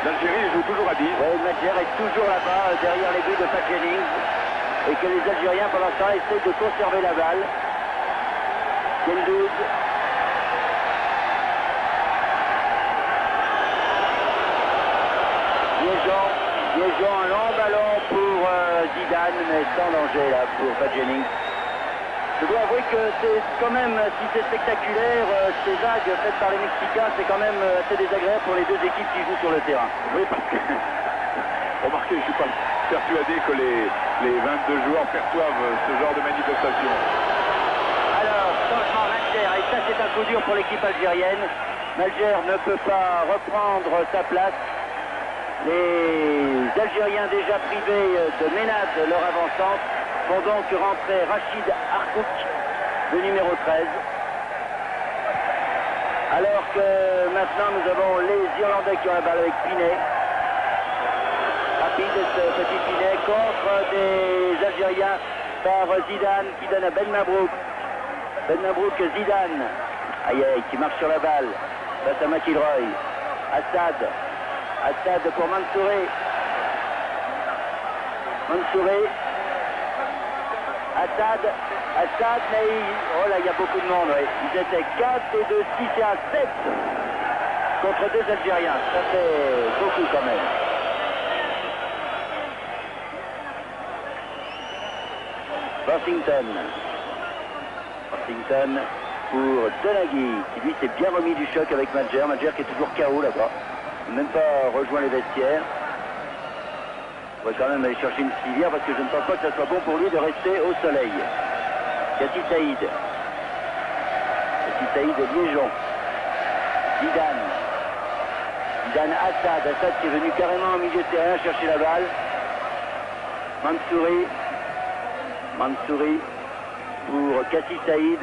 S2: l'Algérie joue toujours à 10.
S1: Oui, Madjer est toujours là-bas, derrière les buts de Pat Jennings. Et que les Algériens, pendant ce temps, essayent de conserver la balle. Gendouzi. Liégeon, un long ballon pour Zidane, mais sans danger là pour Pat Jennings. Je dois avouer que c'est quand même, si c'est spectaculaire, ces vagues faites par les Mexicains, c'est quand même assez désagréable pour les deux équipes qui jouent sur le terrain.
S2: Oui, parce que, remarquez, je ne suis pas persuadé que les 22 joueurs perçoivent ce genre de manifestation.
S1: Alors, changement Madjer, et ça c'est un coup dur pour l'équipe algérienne. Madjer ne peut pas reprendre sa place. Les Algériens déjà privés de Ménad, leur avant-centre, font donc rentrer Rachid Argouk, le numéro 13. Alors que maintenant nous avons les Irlandais qui ont la balle avec Pinet. Rapide ce petit Pinet contre des Algériens par Zidane qui donne à Belmabrouk. Belmabrouk, Zidane. Aïe aïe, qui marche sur la balle. Face à McIlroy. Assad pour Mansouré. Assad, mais oh là, il y a beaucoup de monde, oui. Ils étaient 4 et 2, 6 et 1, 7 contre 2 Algériens. Ça fait beaucoup quand même. Washington pour Donaghy, qui lui s'est bien remis du choc avec Madjer. Madjer qui est toujours KO là-bas. Même pas rejoint les vestiaires. On va quand même aller chercher une civière parce que je ne pense pas que ça soit bon pour lui de rester au soleil. Kassi Saïd. Liégeon. Zidane Assad qui est venu carrément au milieu de terrain chercher la balle. Mansouri pour Kassi Saïd.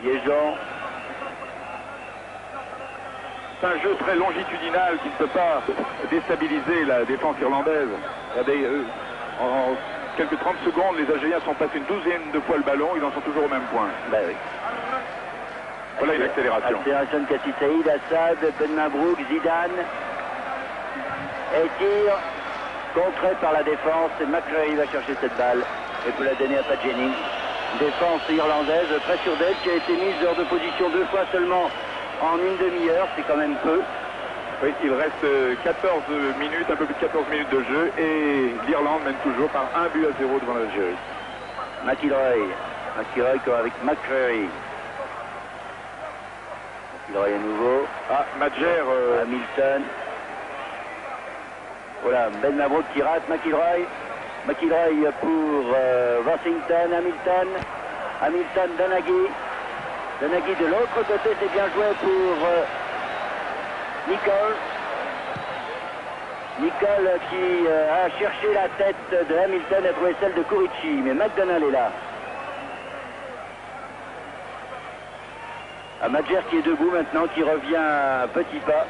S1: Liégeon.
S2: C'est un jeu très longitudinal qui ne peut pas déstabiliser la défense irlandaise. Regardez, en quelques 30 secondes, les Algériens sont passés une douzaine de fois le ballon, ils en sont toujours au même point.
S1: Ben oui.
S2: Voilà une accélération.
S1: Accélération de Kassi Saïd, Assad, Belmabrouk, Zidane. Et tir contré par la défense. Et McCreary va chercher cette balle et peut la donner à Pat Jennings. Défense irlandaise très sûre d'elle qui a été mise hors de position 2 fois seulement en une demi-heure, c'est quand même peu.
S2: Oui, il reste 14 minutes, un peu plus de 14 minutes de jeu et l'Irlande mène toujours par 1-0 devant l'Algérie.
S1: McIlroy comme avec McCreary. McIlroy à nouveau.
S2: Madjer.
S1: Hamilton. Voilà, Belmabrouk qui rate McIlroy pour Washington, Hamilton, Donaghy de l'autre côté, c'est bien joué pour Nicole qui a cherché la tête de Hamilton, a trouvé celle de Kurichi, mais McDonald est là. À Madjer qui est debout maintenant, qui revient à petits pas,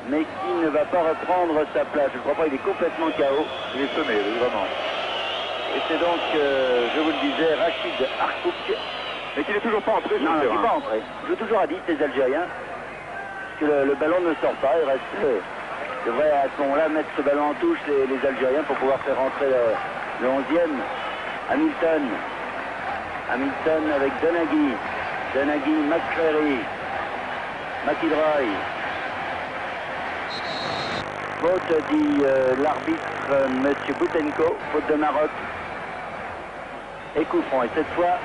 S1: mais qui ne va pas reprendre sa place. Je ne crois pas, il est complètement KO.
S2: Il est semé, oui, vraiment.
S1: Et c'est donc, je vous le disais, Rachid Arkouk.
S2: Mais qu'il n'est toujours pas entré.
S1: Non, il n'est pas entré. Je joue toujours à 10, les Algériens. Parce que le ballon ne sort pas, il reste. Il devrait à ce moment-là mettre ce ballon en touche, les Algériens, pour pouvoir faire rentrer le 11e. Hamilton. Hamilton avec Donaghy. Donaghy, McCreary. McIlroy. Faute, dit l'arbitre, M. Boutenko, faute de Maroc. Et coup franc. Et cette fois,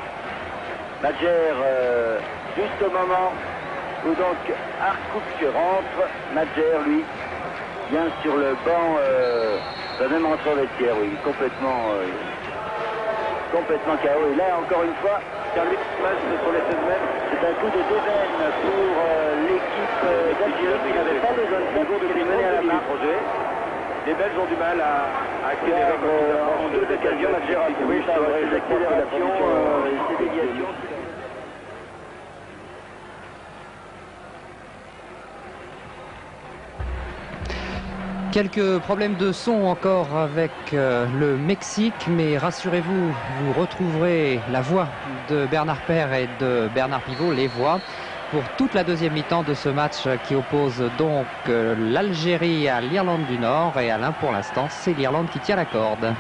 S1: Madjer, juste au moment où donc Arkouk rentre, Madjer, lui, vient sur le banc, va même rentrer au vestiaire, oui, complètement KO. Et là, encore une fois, Carlux match sur les 16 mètres. C'est un coup de déveine pour l'équipe d'Algérie qui n'avait pas besoin de ça, qui est menée à la main.
S3: Les Belges ont du mal à accélérer
S1: en deux occasions, Madjer a trouvé ses accélérations, ses déviations.
S4: Quelques problèmes de son encore avec le Mexique, mais rassurez-vous, vous retrouverez la voix de Bernard Paire et de Bernard Pivot, les voix, pour toute la deuxième mi-temps de ce match qui oppose donc l'Algérie à l'Irlande du Nord. Et Alain, pour l'instant, c'est l'Irlande qui tient la corde.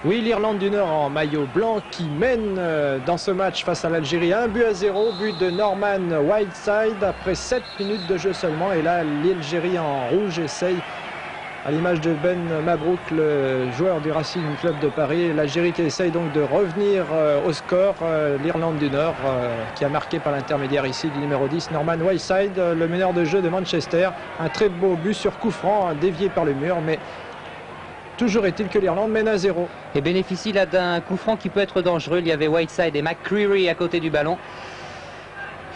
S3: Oui, l'Irlande du Nord en maillot blanc qui mène dans ce match face à l'Algérie 1-0, but de Norman Whiteside après 7 minutes de jeu seulement. Et là, l'Algérie en rouge essaye, à l'image de Ben Mabrouk, le joueur du Racing Club de Paris, l'Algérie qui essaye donc de revenir au score. L'Irlande du Nord qui a marqué par l'intermédiaire ici du numéro 10, Norman Whiteside, le meneur de jeu de Manchester. Un très beau but sur coup franc, dévié par le mur, mais toujours est-il que l'Irlande mène à 0.
S4: Et bénéficie là d'un coup franc qui peut être dangereux. Il y avait Whiteside et McCreary à côté du ballon.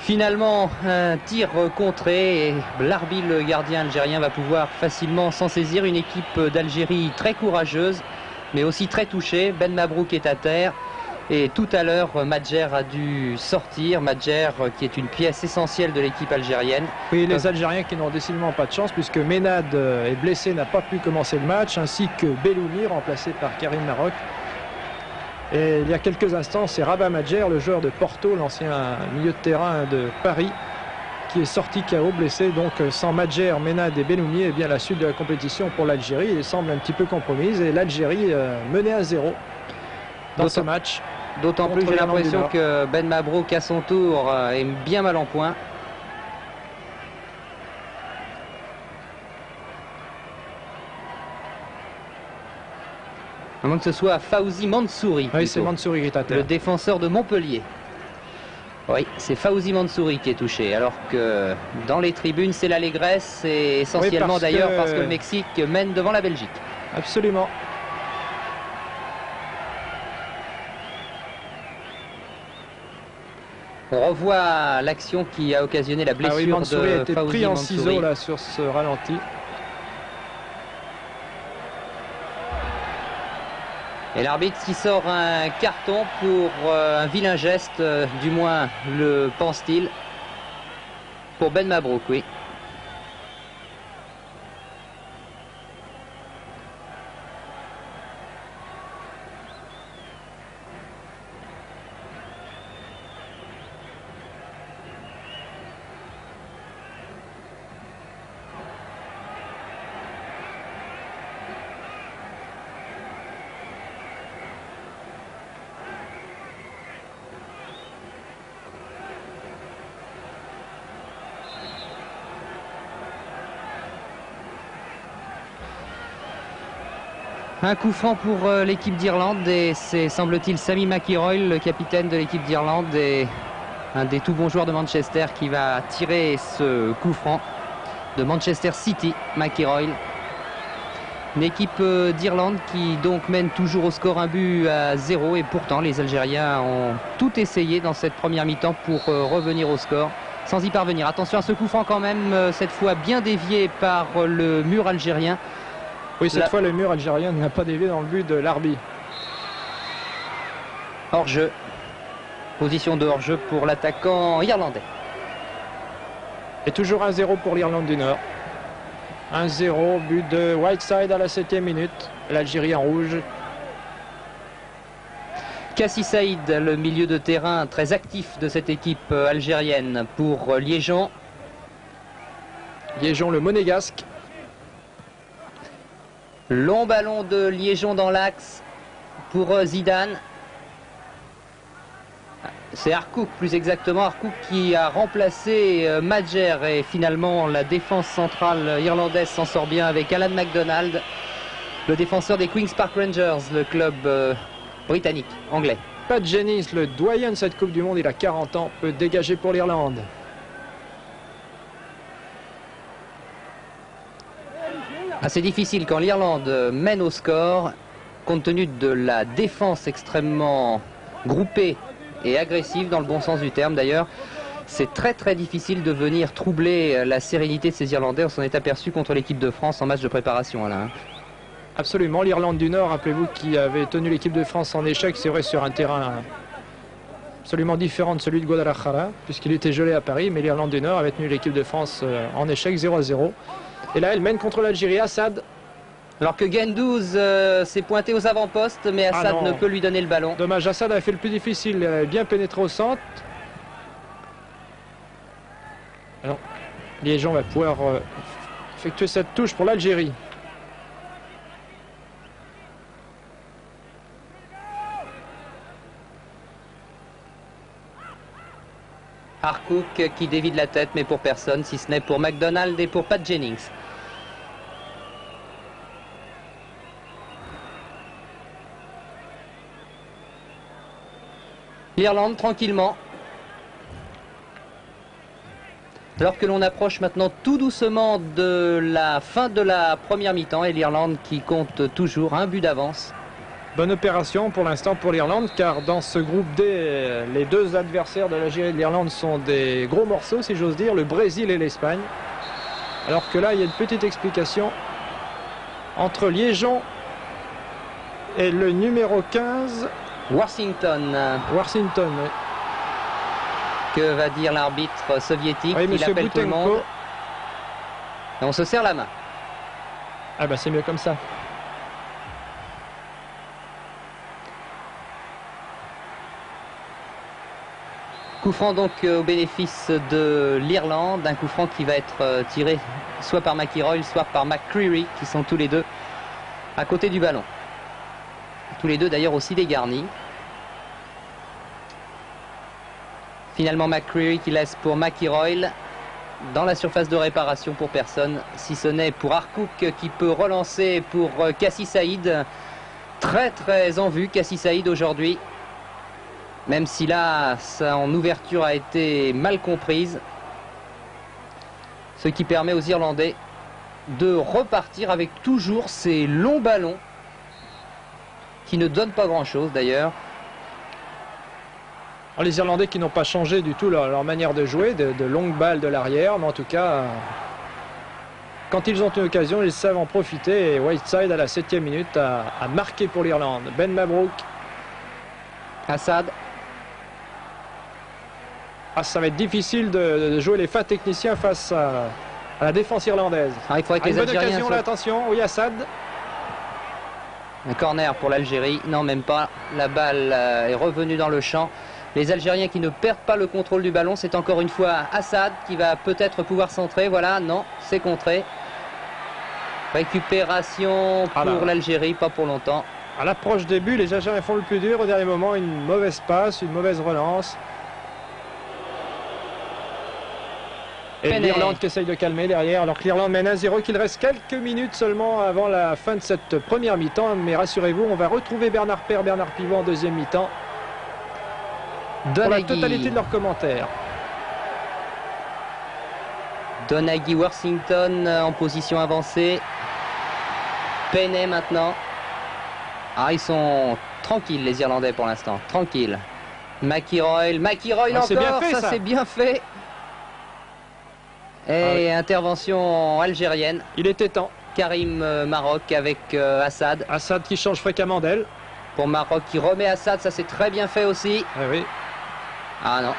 S4: Finalement, un tir contré et Larbi, le gardien algérien, va pouvoir facilement s'en saisir. Une équipe d'Algérie très courageuse, mais aussi très touchée. Ben Mabrouk est à terre. Et tout à l'heure, Madjer a dû sortir. Madjer, qui est une pièce essentielle de l'équipe algérienne.
S3: Oui, les Algériens qui n'ont décidément pas de chance, puisque Ménad est blessé, n'a pas pu commencer le match, ainsi que Belloumi, remplacé par Karim Maroc. Et il y a quelques instants, c'est Rabat Madjer, le joueur de Porto, l'ancien milieu de terrain de Paris, qui est sorti KO, blessé. Donc sans Madjer, Ménad et Belloumi, eh bien la suite de la compétition pour l'Algérie, il semble un petit peu compromise. Et l'Algérie menée à 0 dans ce match.
S4: D'autant plus que j'ai l'impression que Ben Mabrouk, à son tour, est bien mal en point. À moins que ce soit Fawzi Mansouri.
S3: Oui, c'est Mansouri qui est à terre.
S4: Le défenseur de Montpellier. Oui, c'est Fawzi Mansouri qui est touché. Alors que dans les tribunes, c'est l'allégresse. Et essentiellement oui, d'ailleurs parce que le Mexique mène devant la Belgique.
S3: Absolument.
S4: On revoit l'action qui a occasionné la blessure
S3: Mansouri
S4: de Fawzi
S3: a été pris en ciseaux là, sur ce ralenti.
S4: Et l'arbitre qui sort un carton pour un vilain geste, du moins le pense-t-il, pour Ben Mabrouk, oui. Un coup franc pour l'équipe d'Irlande et c'est, semble-t-il, Sammy McIlroy, le capitaine de l'équipe d'Irlande et un des tout bons joueurs de Manchester qui va tirer ce coup franc de Manchester City. McIlroy, une équipe d'Irlande qui donc mène toujours au score 1-0 et pourtant les Algériens ont tout essayé dans cette première mi-temps pour revenir au score sans y parvenir. Attention à ce coup franc quand même, cette fois bien dévié par le mur algérien.
S3: Oui, cette fois, le mur algérien n'a pas dévié dans le but de Larbi.
S4: Hors-jeu. Position de hors-jeu pour l'attaquant irlandais.
S3: Et toujours 1-0 pour l'Irlande du Nord. 1-0, but de Whiteside à la 7e minute. L'Algérie en rouge.
S4: Kassi Saïd, le milieu de terrain très actif de cette équipe algérienne pour Liégeon.
S3: Liégeon, le monégasque.
S4: Long ballon de Liégeon dans l'axe pour Zidane. C'est Harkouk plus exactement, Harkouk qui a remplacé Madjer et finalement la défense centrale irlandaise s'en sort bien avec Alan MacDonald, le défenseur des Queen's Park Rangers, le club britannique, anglais.
S3: Pat Jennings, le doyen de cette Coupe du Monde, il a 40 ans, peut dégager pour l'Irlande.
S4: Assez difficile quand l'Irlande mène au score, compte tenu de la défense extrêmement groupée et agressive dans le bon sens du terme d'ailleurs. C'est très difficile de venir troubler la sérénité de ces Irlandais. On s'en est aperçu contre l'équipe de France en match de préparation, Alain.
S3: Absolument, l'Irlande du Nord, rappelez-vous, qui avait tenu l'équipe de France en échec, c'est vrai, sur un terrain absolument différent de celui de Guadalajara, puisqu'il était gelé à Paris, mais l'Irlande du Nord avait tenu l'équipe de France en échec 0-0. Et là, elle mène contre l'Algérie. Assad.
S4: Alors que Gendouzi s'est pointé aux avant-postes, mais Assad ne peut lui donner le ballon.
S3: Dommage, Assad a fait le plus difficile, il a bien pénétré au centre. Alors, Liégeon va pouvoir effectuer cette touche pour l'Algérie.
S4: Harkouk qui dévie de la tête, mais pour personne, si ce n'est pour MacDonald et pour Pat Jennings. L'Irlande tranquillement. Alors que l'on approche maintenant tout doucement de la fin de la première mi-temps et l'Irlande qui compte toujours un but d'avance.
S3: Bonne opération pour l'instant pour l'Irlande, car dans ce groupe D, les deux adversaires de l'Algérie et de l'Irlande sont des gros morceaux, si j'ose dire, le Brésil et l'Espagne. Alors que là, il y a une petite explication entre Liégeon et le numéro 15,
S4: Washington.
S3: Washington. Oui.
S4: Que va dire l'arbitre soviétique?
S3: Oui,
S4: Il appelle tout le monde. Et on se serre la main.
S3: Ah bah c'est mieux comme ça.
S4: Coup franc donc au bénéfice de l'Irlande, un coup franc qui va être tiré soit par McIlroy, soit par McCreery, qui sont tous les deux à côté du ballon. Tous les deux d'ailleurs aussi dégarnis. Finalement McCreery qui laisse pour McIlroy dans la surface de réparation pour personne, si ce n'est pour Harkouk qui peut relancer pour Kassi Saïd. Très en vue Kassi Saïd aujourd'hui. Même si là, son ouverture a été mal comprise. Ce qui permet aux Irlandais de repartir avec toujours ces longs ballons qui ne donnent pas grand-chose d'ailleurs.
S3: Les Irlandais qui n'ont pas changé du tout leur manière de jouer, de longues balles de l'arrière, mais en tout cas, quand ils ont une occasion, ils savent en profiter. Et Whiteside à la 7e minute a marqué pour l'Irlande. Ben Mabrouk.
S4: Assad.
S3: Ah, ça va être difficile de jouer les fins techniciens face à la défense irlandaise.
S4: Il faudrait que les
S3: une bonne
S4: Algériens
S3: occasion là, attention, oui, Assad.
S4: Un corner pour l'Algérie, non même pas, la balle est revenue dans le champ. Les Algériens qui ne perdent pas le contrôle du ballon, c'est encore une fois Assad qui va peut-être pouvoir centrer, voilà, non, c'est contré. Récupération pour l'Algérie, pas pour longtemps.
S3: À l'approche des buts, les Algériens font le plus dur, au dernier moment, une mauvaise passe, une mauvaise relance. Et l'Irlande qui essaye de calmer derrière, alors que l'Irlande mène 1-0, qu'il reste quelques minutes seulement avant la fin de cette première mi-temps. Mais rassurez-vous, on va retrouver Bernard Père, Bernard Pivot en deuxième mi-temps pour la totalité de leurs commentaires.
S4: Donaghy, Washington en position avancée. Penney maintenant. Ah, ils sont tranquilles les Irlandais pour l'instant, tranquilles. McIlroy encore,
S3: bien fait,
S4: ça c'est bien fait. Et intervention algérienne.
S3: Il était temps.
S4: Karim Maroc avec Assad.
S3: Assad qui change fréquemment d'aile.
S4: Pour Maroc qui remet Assad, ça c'est très bien fait aussi.
S3: Oui.
S4: Ah non.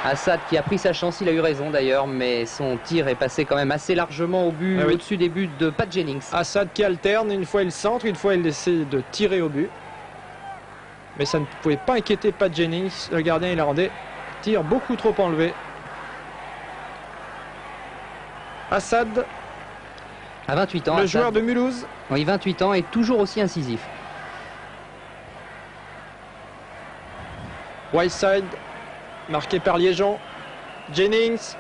S4: Assad qui a pris sa chance, il a eu raison d'ailleurs, mais son tir est passé quand même assez largement au but,
S3: Ah oui.
S4: au-dessus des buts de Pat Jennings.
S3: Assad qui alterne, une fois il centre, une fois il essaie de tirer au but. Mais ça ne pouvait pas inquiéter Pat Jennings, le gardien irlandais. Tir beaucoup trop enlevé. Assad,
S4: À 28 ans,
S3: le
S4: Assad,
S3: joueur de Mulhouse.
S4: oui, 28 ans, est toujours aussi incisif.
S3: Whiteside, marqué par Liégeon. Jennings.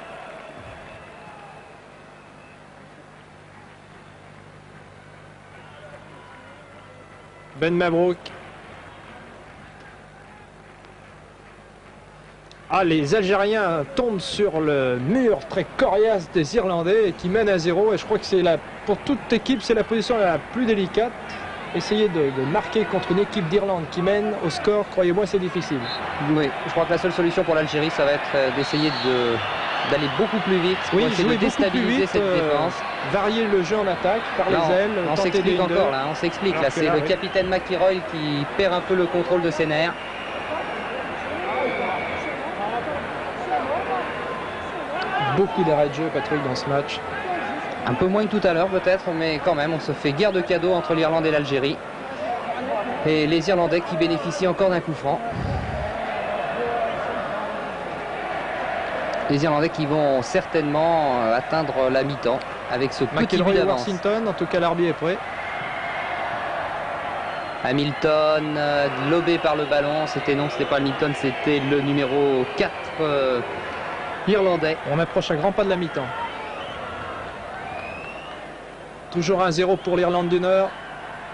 S3: Ben Mabrouk. Ah, les Algériens tombent sur le mur très coriace des Irlandais qui mènent à 0. Et je crois que c'est pour toute équipe, c'est la position la plus délicate. Essayer de marquer contre une équipe d'Irlande qui mène au score, croyez-moi, c'est difficile.
S4: Oui, je crois que la seule solution pour l'Algérie, ça va être d'essayer d'aller beaucoup plus vite pour essayer de
S3: jouer beaucoup plus
S4: déstabiliser
S3: vite,
S4: cette défense.
S3: varier le jeu en attaque par
S4: Là,
S3: les ailes.
S4: on
S3: tenter
S4: s'explique
S3: des 1-2.
S4: encore là, on s'explique
S3: Alors
S4: là,
S3: que
S4: c'est
S3: là,
S4: le
S3: oui.
S4: capitaine McIlroy qui perd un peu le contrôle de ses nerfs.
S3: Beaucoup d'arrêts de jeu, Patrick, dans ce match.
S4: Un peu moins que tout à l'heure peut-être, mais quand même, on se fait guerre de cadeaux entre l'Irlande et l'Algérie. Et les Irlandais qui bénéficient encore d'un coup franc. Les Irlandais qui vont certainement atteindre la mi-temps avec ce petit but
S3: McIlroy et
S4: d'avance.
S3: Washington, en tout cas l'arbitre est prêt.
S4: Hamilton, lobé par le ballon, c'était pas Hamilton, c'était le numéro 4 irlandais.
S3: On approche à grands pas de la mi-temps. Toujours 1-0 pour l'Irlande du Nord.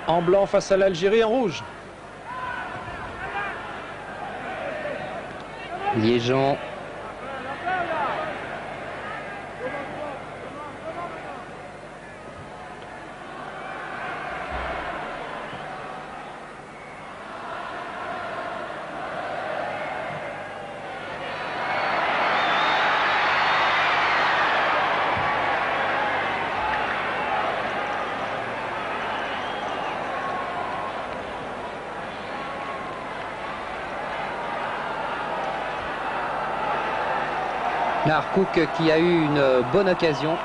S3: En blanc face à l'Algérie en rouge.
S4: Liégeon. Harcourt qui a eu une bonne occasion.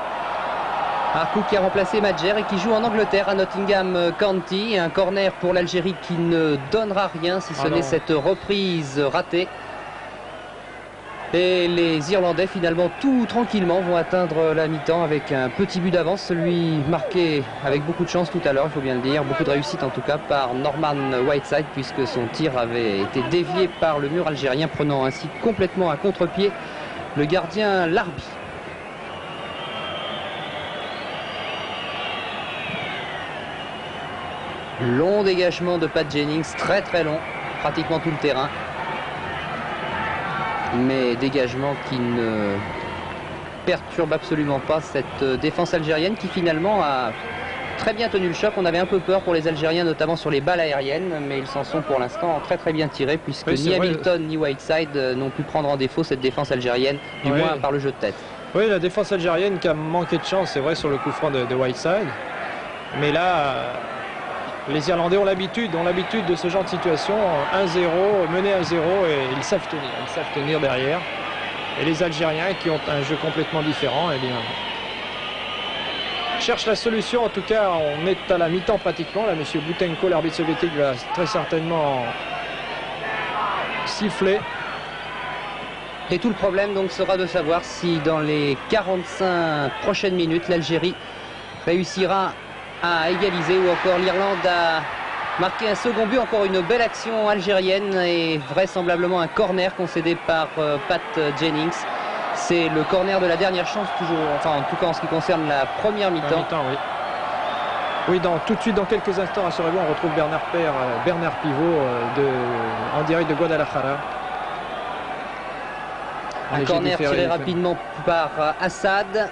S4: Harcourt qui a remplacé Madjer et qui joue en Angleterre à Nottingham County. Un corner pour l'Algérie qui ne donnera rien si ce n'est cette reprise ratée. Et les Irlandais finalement tout tranquillement vont atteindre la mi-temps avec un petit but d'avance. Celui marqué avec beaucoup de chance tout à l'heure, il faut bien le dire. Beaucoup de réussite en tout cas par Norman Whiteside puisque son tir avait été dévié par le mur algérien, prenant ainsi complètement à contre-pied le gardien Larbi. Long dégagement de Pat Jennings, très très long, pratiquement tout le terrain. Mais dégagement qui ne perturbe absolument pas cette défense algérienne qui finalement a très bien tenu le choc. On avait un peu peur pour les Algériens, notamment sur les balles aériennes, mais ils s'en sont pour l'instant très très bien tirés puisque
S3: oui,
S4: ni Hamilton ni Whiteside n'ont pu prendre en défaut cette défense algérienne, du moins par le jeu de tête.
S3: Oui, la défense algérienne qui a manqué de chance, c'est vrai, sur le coup franc de Whiteside. Mais là, les Irlandais ont l'habitude de ce genre de situation. 1-0, mené à 0 et ils savent tenir derrière. Et les Algériens qui ont un jeu complètement différent, eh bien, cherche la solution. En tout cas, on est à la mi-temps pratiquement. Là, monsieur Boutenko, l'arbitre soviétique, va très certainement siffler.
S4: Et tout le problème donc sera de savoir si dans les 45 prochaines minutes, l'Algérie réussira à égaliser ou encore l'Irlande a marqué un second but. Encore une belle action algérienne et vraisemblablement un corner concédé par Pat Jennings. C'est le corner de la dernière chance, toujours, enfin en tout cas en ce qui concerne la première mi-temps.
S3: Oui. Oui, tout de suite, dans quelques instants, rassurez-vous, on retrouve Bernard Pivot en direct de Guadalajara.
S4: Un corner tiré rapidement par Assad.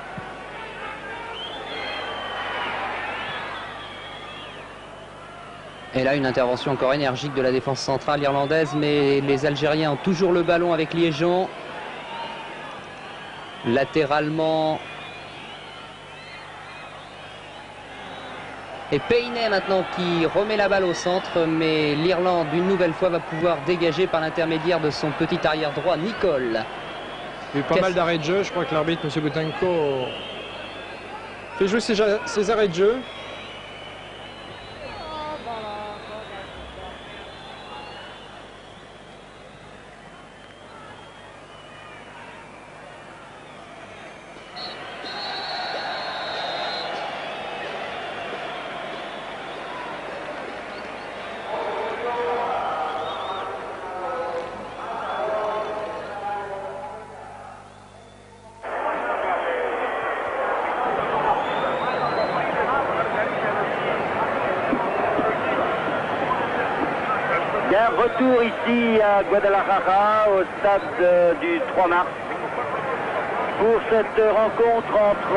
S4: Et là, une intervention encore énergique de la défense centrale irlandaise, mais les Algériens ont toujours le ballon avec Liégeon. Latéralement. Et Paynet maintenant qui remet la balle au centre, mais l'Irlande une nouvelle fois va pouvoir dégager par l'intermédiaire de son petit arrière droit Nicole.
S3: Il y a eu pas mal d'arrêts de jeu. Je crois que l'arbitre, M. Boutenko, fait jouer ses arrêts de jeu.
S1: Retour ici à Guadalajara, au stade du 3 mars, pour cette rencontre entre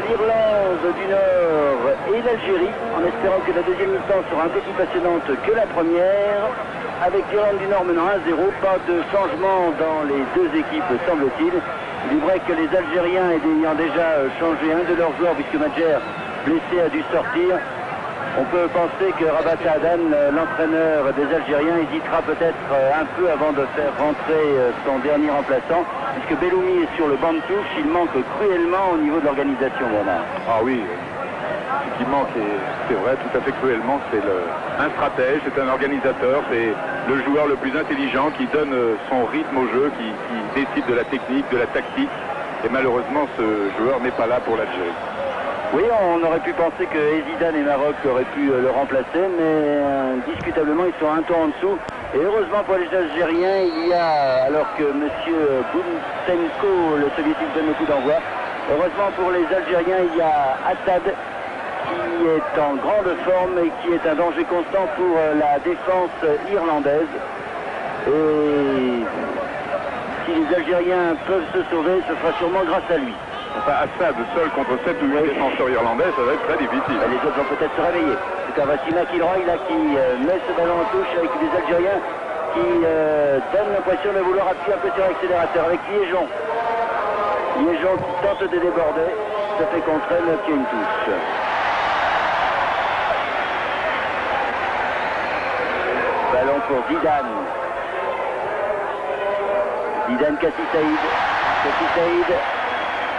S1: l'Irlande du Nord et l'Algérie, en espérant que la deuxième mi-temps sera un peu plus passionnante que la première, avec l'Irlande du Nord menant 1-0, pas de changement dans les deux équipes semble-t-il. Il est vrai que les Algériens ayant déjà changé un de leurs joueurs, puisque Madjer, blessé, a dû sortir. On peut penser que Rabat Saadane, l'entraîneur des Algériens, hésitera peut-être un peu avant de faire rentrer son dernier remplaçant, puisque Belloumi est sur le banc de touche. Il manque cruellement au niveau de l'organisation, Bernard.
S2: Ah oui, ce qui manque, c'est vrai, tout à fait cruellement, c'est un stratège, c'est un organisateur, c'est le joueur le plus intelligent qui donne son rythme au jeu, qui décide de la technique, de la tactique. Et malheureusement, ce joueur n'est pas là pour l'Algérie.
S1: Oui, on aurait pu penser que Zidane et Maroc auraient pu le remplacer, mais indiscutablement, ils sont un ton en dessous. Et heureusement pour les Algériens, il y a, alors que M. Boutenko, le soviétique, donne le coup d'envoi, heureusement pour les Algériens, il y a Assad, qui est en grande forme et qui est un danger constant pour la défense irlandaise. Et si les Algériens peuvent se sauver, ce sera sûrement grâce à lui.
S2: Enfin, Assad seul contre 7 ou 8 défenseurs irlandais, ça va être très difficile.
S1: Les autres vont peut-être se réveiller. C'est un voici McIlroy là qui met ce ballon en touche avec des Algériens qui donnent l'impression de vouloir appuyer un peu sur l'accélérateur avec Liégeon. Liégeon qui tente de déborder, se fait contrer, mais obtient une touche. Ballon pour Zidane. Zidane Kassi Saïd. Kassi Saïd.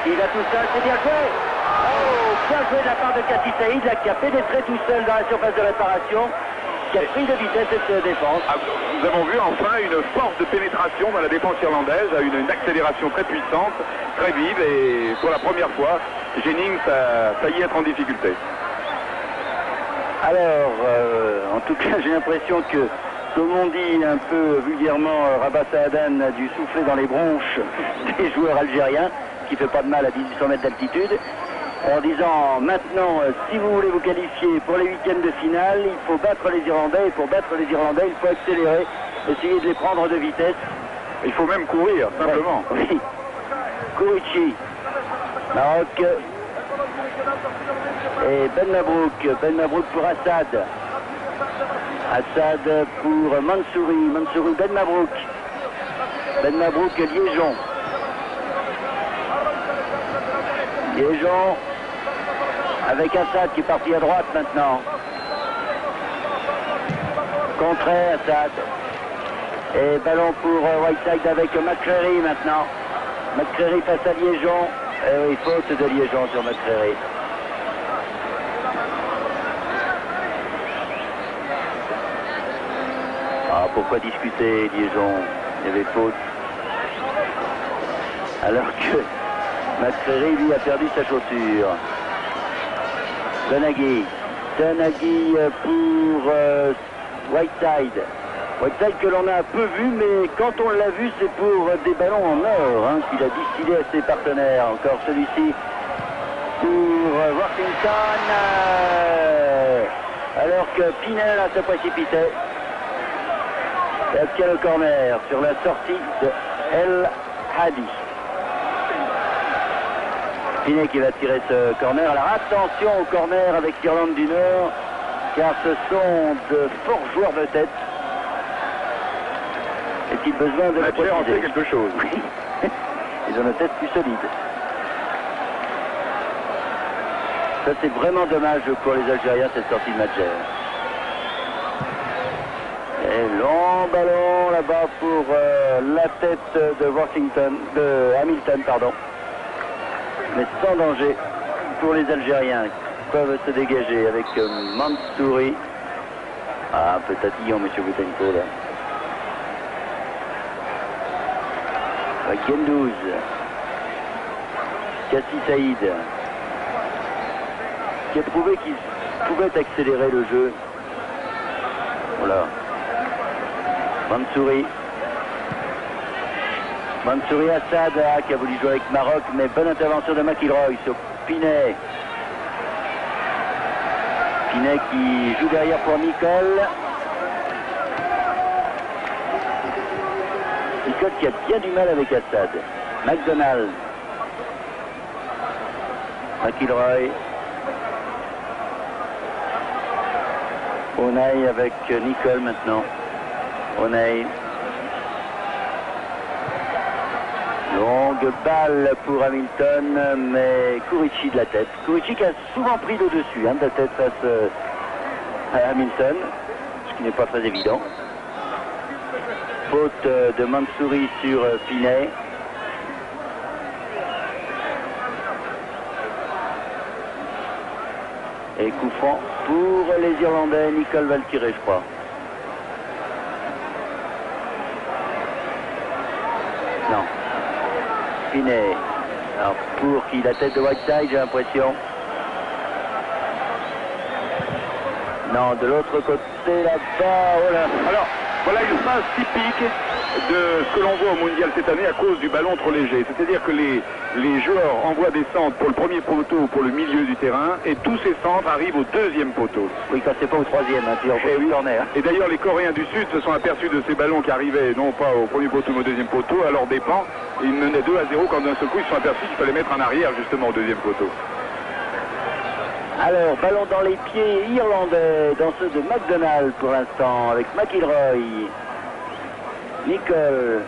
S1: Il a tout seul, c'est bien joué. Oh, bien joué de la part de Kassi Saïd, là, qui a pénétré tout seul dans la surface de réparation, qui a pris de vitesse cette défense.
S2: Nous avons vu enfin une force de pénétration dans la défense irlandaise, une accélération très puissante, très vive, et pour la première fois, Jennings a failli être en difficulté.
S1: Alors, en tout cas, j'ai l'impression que, comme on dit un peu vulgairement, Rabat Saadane a dû souffler dans les bronches des joueurs algériens, qui ne fait pas de mal à 1800 mètres d'altitude, en disant maintenant, si vous voulez vous qualifier pour les huitièmes de finale, il faut battre les Irlandais, et pour battre les Irlandais, il faut accélérer, essayer de les prendre de vitesse.
S2: Il faut même courir, simplement.
S1: Ouais, oui. Kourichi, Maroc, et Ben Mabrouk pour Assad. Assad pour Mansouri, Ben Mabrouk, Liégeon. Liégeon avec Assad qui est parti à droite maintenant. Contré Assad. Et ballon pour Whiteside avec McCreary maintenant. McCreary face à Liégeon. Et oui, faute de Liégeon sur McCreary. Ah, pourquoi discuter, Liégeon? Il y avait faute. Alors que McCreary, lui, a perdu sa chaussure. Donaghy pour Whiteside. Whiteside que l'on a peu vu, mais quand on l'a vu, c'est pour des ballons en or qu'il a distillé à ses partenaires. Encore celui-ci pour Washington. Alors que Pinel se précipitait. Est-ce qu'il y a le corner sur la sortie de El Hadi? Pinet qui va tirer ce corner. Alors attention au corner avec l'Irlande du Nord, car ce sont de forts joueurs de tête. Est-il besoin de le préciser?
S2: En fait quelque chose.
S1: Oui. Ils ont une tête plus solide. Ça c'est vraiment dommage pour les Algériens, cette sortie de Madjer. Et long ballon là-bas pour la tête de Hamilton, pardon. Mais sans danger pour les Algériens qui peuvent se dégager avec Mansouri. Ah, un peu tatillon, monsieur Boutenko, là. Avec Gendouz. Kassi Saïd. Qui a prouvé qu'il pouvait accélérer le jeu. Voilà. Mansouri. Mansouri Assad qui a voulu jouer avec Maroc, mais bonne intervention de McIlroy sur Pinet. Pinet qui joue derrière pour Nicole. Nicole qui a bien du mal avec Assad. McDonald. McIlroy. Onay avec Nicole maintenant. Onay. Longue balle pour Hamilton, mais Kurichi de la tête. Kurichi qui a souvent pris le dessus de la tête face à Hamilton, ce qui n'est pas très évident. Faute de Mansouri sur Pinet. Et coup franc pour les Irlandais. Nicole va le tirer, je crois. Non. Pinet. Alors pour qui la tête de Whiteside, j'ai l'impression. Non, de l'autre côté là-bas. Oh là.
S2: Alors, voilà une phase typique de ce que l'on voit au mondial cette année à cause du ballon trop léger. C'est-à-dire que les joueurs envoient des centres pour le premier poteau ou pour le milieu du terrain et tous ces centres arrivent au deuxième poteau.
S1: Oui, quand c'est pas au troisième, puis au corner.
S2: Et d'ailleurs, les Coréens du Sud se sont aperçus de ces ballons qui arrivaient non pas au premier poteau mais au deuxième poteau, à leur dépens. Ils menaient 2-0 quand d'un seul coup ils se sont aperçus qu'il fallait mettre en arrière justement au deuxième poteau.
S1: Alors, ballon dans les pieds irlandais, dans ceux de McDonald pour l'instant, avec McIlroy. Nicole.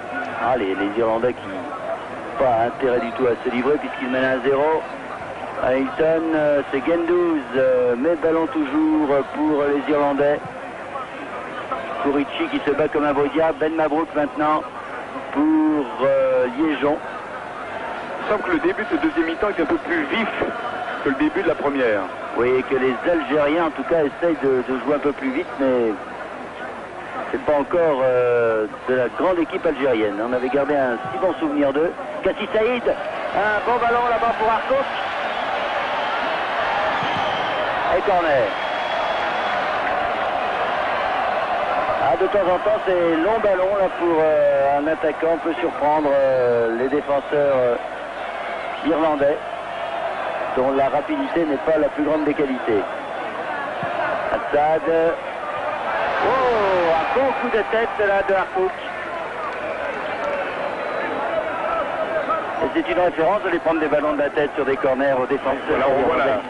S1: Ah, les Irlandais qui n'ont pas intérêt du tout à se livrer puisqu'ils mènent 1-0. Hamilton, c'est Gendouz, mais ballon toujours pour les Irlandais. Kurichi qui se bat comme un beau diable. Ben Mabrouk maintenant pour Liégeon.
S2: Il semble que le début de ce deuxième mi-temps est un peu plus vif que le début de la première.
S1: Oui, et que les Algériens en tout cas essayent de jouer un peu plus vite, mais c'est pas encore de la grande équipe algérienne. On avait gardé un si bon souvenir d'eux. Kassi Saïd, un bon ballon là-bas pour Harcourt. Et corner. Ah, de temps en temps, ces longs ballons là pour un attaquant peut surprendre les défenseurs irlandais, dont la rapidité n'est pas la plus grande des qualités. Assad. Oh, un bon coup de tête là de Harcourt. Et c'est une référence de les prendre des ballons de la tête sur des corners aux défenseurs.
S2: Voilà,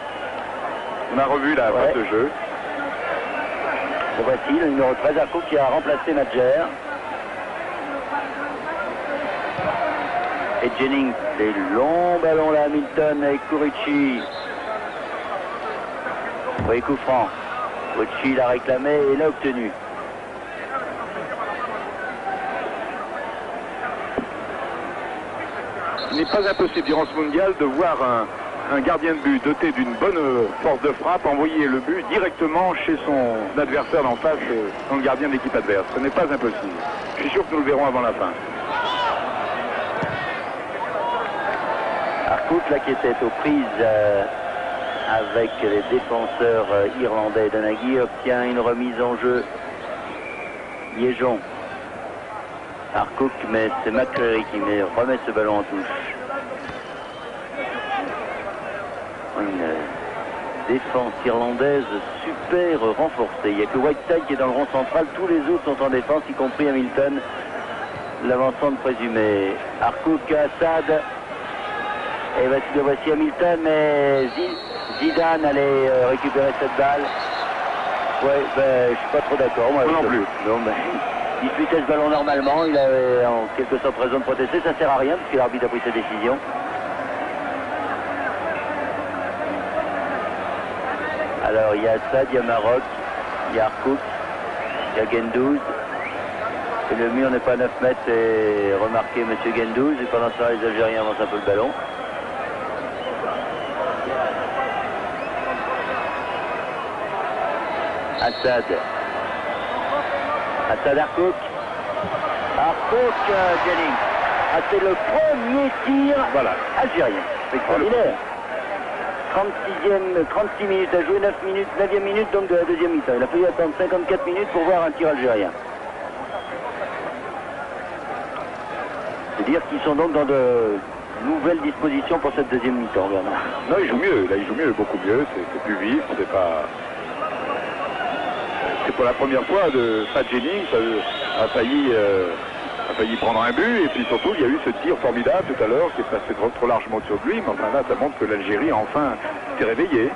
S2: on a revu la phase de jeu.
S1: Et voici le numéro 13, Harcourt, qui a remplacé Madjer. Et Jennings, des longs ballons là, Hamilton avec Kurichi. Oui, coup franc. Kurichi l'a réclamé et l'a obtenu.
S2: Il n'est pas impossible durant ce mondial de voir un gardien de but doté d'une bonne force de frappe envoyer le but directement chez son adversaire d'en face, dans le gardien de l'équipe adverse. Ce n'est pas impossible. Je suis sûr que nous le verrons avant la fin.
S1: Harcourt là qui était aux prises avec les défenseurs irlandais. Donaghy obtient une remise en jeu. Liégeon. Harcourt, mais c'est McCreary qui remet ce ballon en touche. Une défense irlandaise super renforcée. Il n'y a que Whiteside qui est dans le rond central. Tous les autres sont en défense, y compris Hamilton, l'avançant de présumé. Harcourt, Assad. Et voici Hamilton, mais Zidane allait récupérer cette balle. Ouais, ben, je suis pas trop d'accord.
S2: Moi non plus.
S1: Non, ben, il disputait ce ballon normalement, il avait en quelque sorte raison de protester, ça sert à rien parce que l'arbitre a pris sa décision. Alors il y a Assad, il y a Maroc, il y a Harcourt, il y a Gendouz, Et le mur n'est pas à 9 mètres, et remarqué M. Gendouz. Et pendant ce temps, les Algériens avancent un peu le ballon. Assad. Assad Harkouk. Harkouk, Jennings. Ah, c'est le premier tir algérien. Extraordinaire. 36 minutes à jouer, 9e minute donc de la deuxième mi-temps. Il a fallu attendre 54 minutes pour voir un tir algérien. C'est dire qu'ils sont donc dans de nouvelles dispositions pour cette deuxième mi-temps, Bernard.
S2: Non, il joue mieux, là il joue mieux, beaucoup mieux, c'est plus vif, c'est pas... C'est pour la première fois de Pat Jennings a failli prendre un but, et puis surtout il y a eu ce tir formidable tout à l'heure qui est passé trop largement au-dessus de lui, mais enfin là ça montre que l'Algérie enfin s'est réveillée.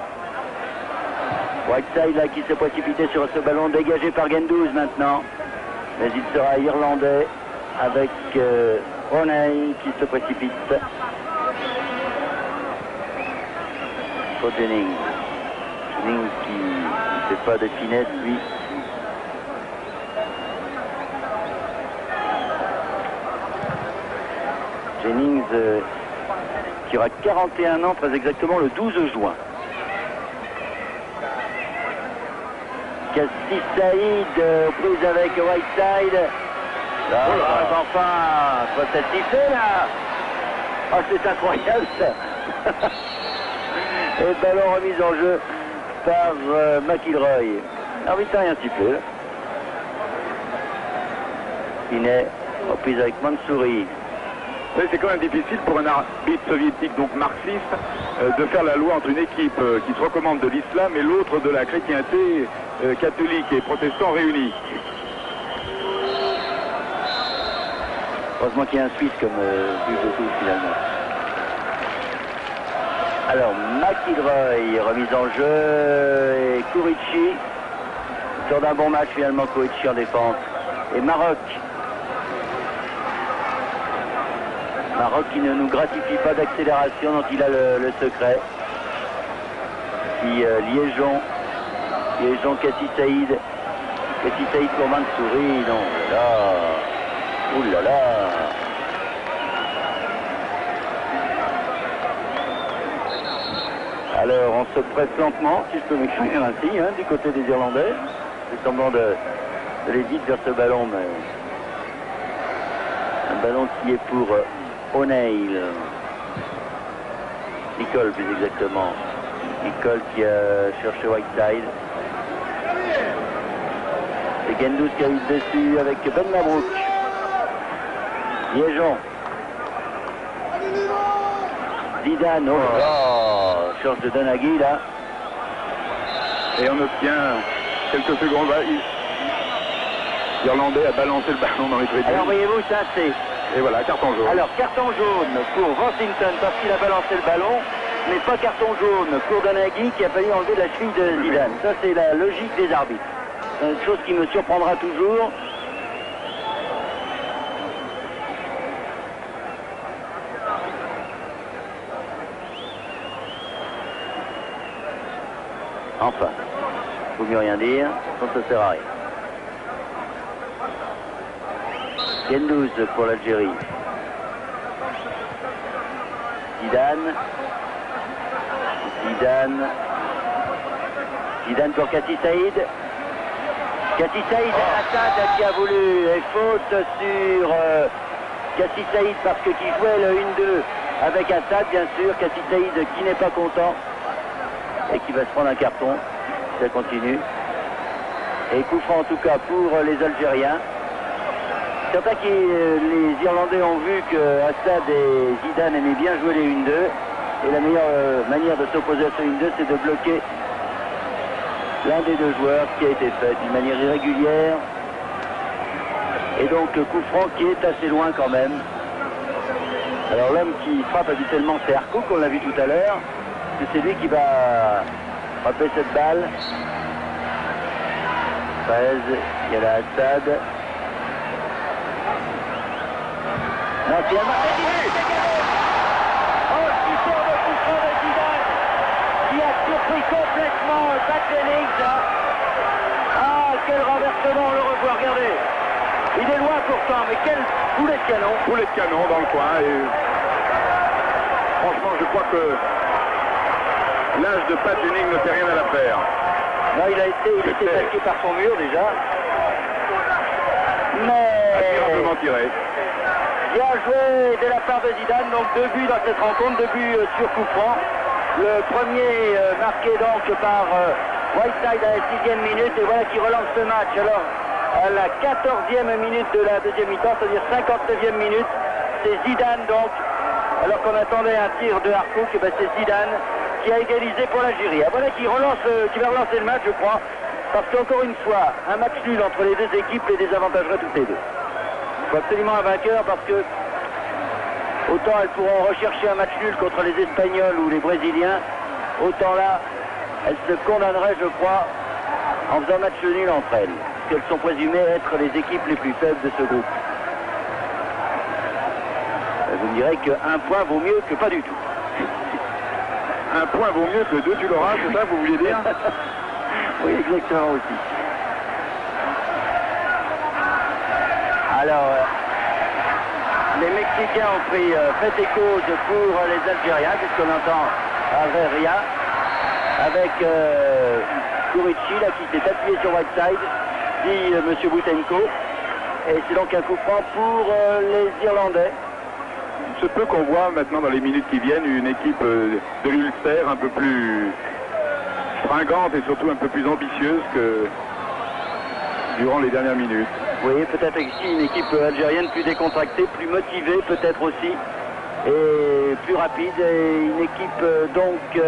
S1: Whiteside là qui s'est précipité sur ce ballon dégagé par Gendouz maintenant, mais il sera irlandais avec O'Neill qui se précipite. Pour Jennings. Jennings qui ne fait pas de finesse lui. Jennings qui aura 41 ans très exactement le 12 juin. Cassis Saïd prise avec Whiteside. Là, enfin, soit satisfait là. Oh, c'est incroyable ça. Et ballon remis en jeu par McIlroy. Arbitre un petit peu. Inet reprise avec Mansouri.
S2: Oui, c'est quand même difficile pour un arbitre soviétique, donc marxiste, de faire la loi entre une équipe qui se recommande de l'islam et l'autre de la chrétienté catholique et protestant réunis.
S1: Heureusement qu'il y a un Suisse comme but de tout finalement. Alors McIlroy remise en jeu et Kourichi sort d'un bon match finalement, Kourichi en défense. Et Maroc qui ne nous gratifie pas d'accélération, dont il a le secret. Puis Liégeon Cassis Saïd. Cassis Saïd pour Mansouri, non, là. Ouh là là. Alors on se presse lentement, si je peux m'exprimer ainsi, hein, du côté des Irlandais. C'est semblant de les vite vers ce ballon, mais un ballon qui est pour O'Neill. Nicole plus exactement. Nicole qui a cherché Whiteside. C'est Gendouz qui a eu dessus avec Ben Mabrouk. Liégeon. Zidane, oh là là, change de Donaghy là.
S2: Et on obtient quelques secondes. L'Irlandais a balancé le ballon dans les tribunes.
S1: Alors voyez-vous, ça c'est...
S2: Et voilà, carton jaune.
S1: Alors carton jaune pour Washington parce qu'il a balancé le ballon, mais pas carton jaune pour Donaghy qui a failli enlever la cheville de Zidane. Ça c'est la logique des arbitres. C'est une chose qui me surprendra toujours. Enfin, il ne faut mieux rien dire, ça ne sert à rien. Gendouz pour l'Algérie. Zidane pour Cassis Saïd. Cassis Saïd, Assad qui a voulu et faute sur Cassis Saïd parce que qui jouait le 1-2 avec Assad bien sûr. Cassis Saïd qui n'est pas content et qui va se prendre un carton. Ça continue. Et coup franc en tout cas pour les Algériens. Certains les Irlandais ont vu que Assad et Zidane aimaient bien jouer les 1-2 et la meilleure manière de s'opposer à ce 1-2 c'est de bloquer l'un des deux joueurs, ce qui a été fait d'une manière irrégulière. Et donc coup franc qui est assez loin quand même. Alors l'homme qui frappe habituellement c'est Harkouk, on l'a vu tout à l'heure. C'est lui qui va frapper cette balle. 13, il y a la Assad. Non, c'est un marqué oh, superbe coup franc de Zidane qui a surpris complètement Pat Jennings. Ah, quel renversement, on le revoit, regardez. Il est loin pourtant, mais quel boulet de canon.
S2: Boulet de canon dans le coin. Et franchement, je crois que l'âge de Pat Dunning ne fait rien à l'affaire.
S1: Non, il était plaqué par son mur déjà. Mais
S2: Admirablement tiré.
S1: bien joué de la part de Zidane, donc 2 buts dans cette rencontre, 2 buts sur coup franc. Le premier marqué donc par Whiteside à la 6e minute, et voilà qui relance ce match. Alors, à la 14e minute de la deuxième mi-temps, c'est-à-dire 59e minute, c'est Zidane donc, alors qu'on attendait un tir de Harkouk, ben c'est Zidane qui a égalisé pour l'Algérie. Voilà qui va relancer le match, je crois, parce qu'encore une fois, un match nul entre les deux équipes les désavantagerait toutes les deux. Il faut absolument un vainqueur parce que autant elles pourront rechercher un match nul contre les Espagnols ou les Brésiliens, autant là, elles se condamneraient, je crois, en faisant match nul entre elles, parce qu'elles sont présumées être les équipes les plus faibles de ce groupe. Vous me direz qu'un point vaut mieux que pas du tout.
S2: Un point vaut mieux que 2, tu l'auras, c'est ça, vous vouliez dire?
S1: Oui, exactement aussi. Alors, les Mexicains ont pris fait et cause pour les Algériens, puisqu'on entend Herrera avec Kurici, là, qui s'est appuyé sur Whiteside, dit M. Boutenko. Et c'est donc un coup franc pour les Irlandais.
S2: Il se peut qu'on voit maintenant dans les minutes qui viennent une équipe de l'Ulster un peu plus fringante et surtout un peu plus ambitieuse que durant les dernières minutes.
S1: Oui, peut-être aussi une équipe algérienne plus décontractée, plus motivée peut-être aussi, et plus rapide, et une équipe donc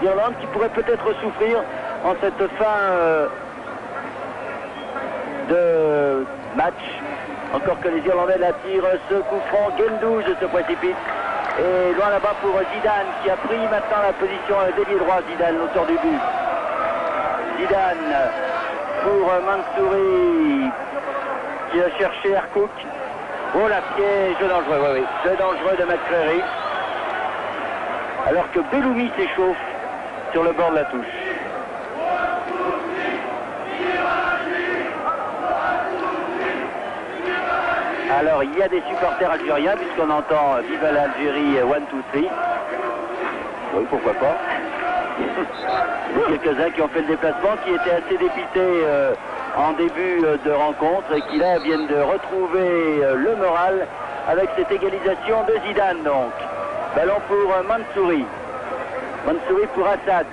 S1: d'Irlande qui pourrait peut-être souffrir en cette fin de match. Encore que les Irlandais la tirent, ce coup franc, Gendouzi se précipite. Et loin là-bas pour Zidane qui a pris maintenant la position d'ailier droit, Zidane, l'auteur du but. Zidane pour Mansouri qui a cherché Harkouk. Oh la piège dangereux, oui. Jeu dangereux de McCreary. Alors que Belloumi s'échauffe sur le bord de la touche. Alors il y a des supporters algériens puisqu'on entend Viva l'Algérie 1, 2, 3. Oui, pourquoi pas. Quelques-uns qui ont fait le déplacement, qui étaient assez dépités en début de rencontre et qui là viennent de retrouver le moral avec cette égalisation de Zidane donc. Ballon pour Mansouri. Mansouri pour Assad.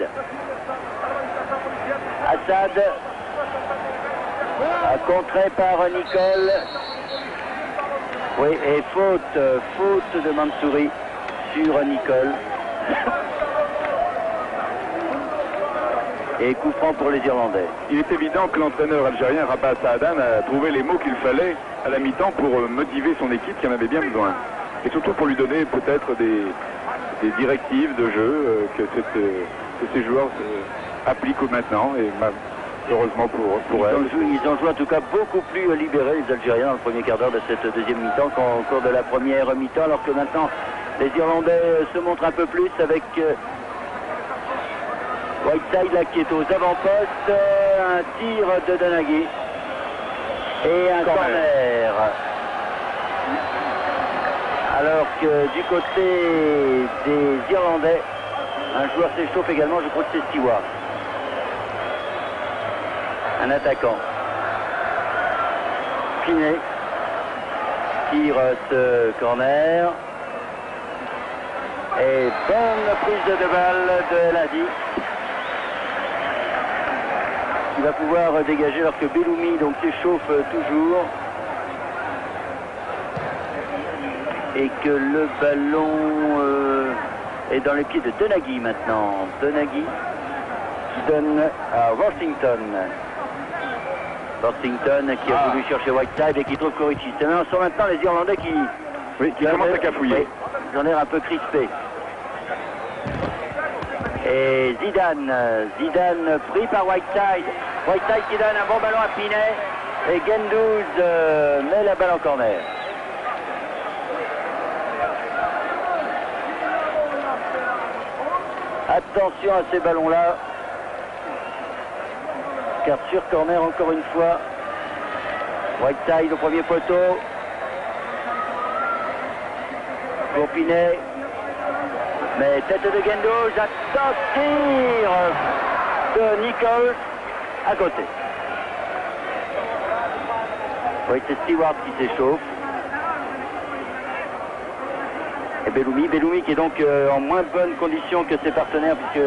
S1: Assad contré par Nicole. Oui, et faute de Mansouri sur Nicole. Et coup franc pour les Irlandais.
S2: Il est évident que l'entraîneur algérien Rabah Saadan a trouvé les mots qu'il fallait à la mi-temps pour motiver son équipe qui en avait bien besoin. Et surtout pour lui donner peut-être des directives de jeu que ces joueurs appliquent maintenant. Et heureusement pour elles.
S1: Ils ont joué en tout cas beaucoup plus libérés, les Algériens, dans le premier quart d'heure de cette deuxième mi-temps qu'au cours de la première mi-temps, alors que maintenant les Irlandais se montrent un peu plus avec Whiteside là, qui est aux avant-postes, un tir de Donaghy et un corner. Alors que du côté des Irlandais, un joueur s'échauffe également, je crois que c'est Stewart. Un attaquant. Pinet tire ce corner. Et bonne prise de balle de Eladi. Il va pouvoir dégager alors que Belloumi donc s'échauffe toujours. Et que le ballon est dans les pieds de Donaghy maintenant. Donaghy qui donne à Worthington. Worthington qui a voulu chercher Whiteside et qui trouve Kurici. Ce sont maintenant les Irlandais qui
S2: commencent à cafouiller.
S1: Ils ont l'air un peu crispés. Et Zidane pris par Whiteside. Whiteside qui donne un bon ballon à Pinet. Et Gendouzi met la balle en corner. Attention à ces ballons-là. Car sur corner, encore une fois, Whiteside au premier poteau. Pour Pinet. Mais tête de Gendouzi, j'attends tir de Nicole à côté. Oui, c'est Stewart qui s'échauffe. Et Belloumi qui est donc en moins bonne condition que ses partenaires, puisque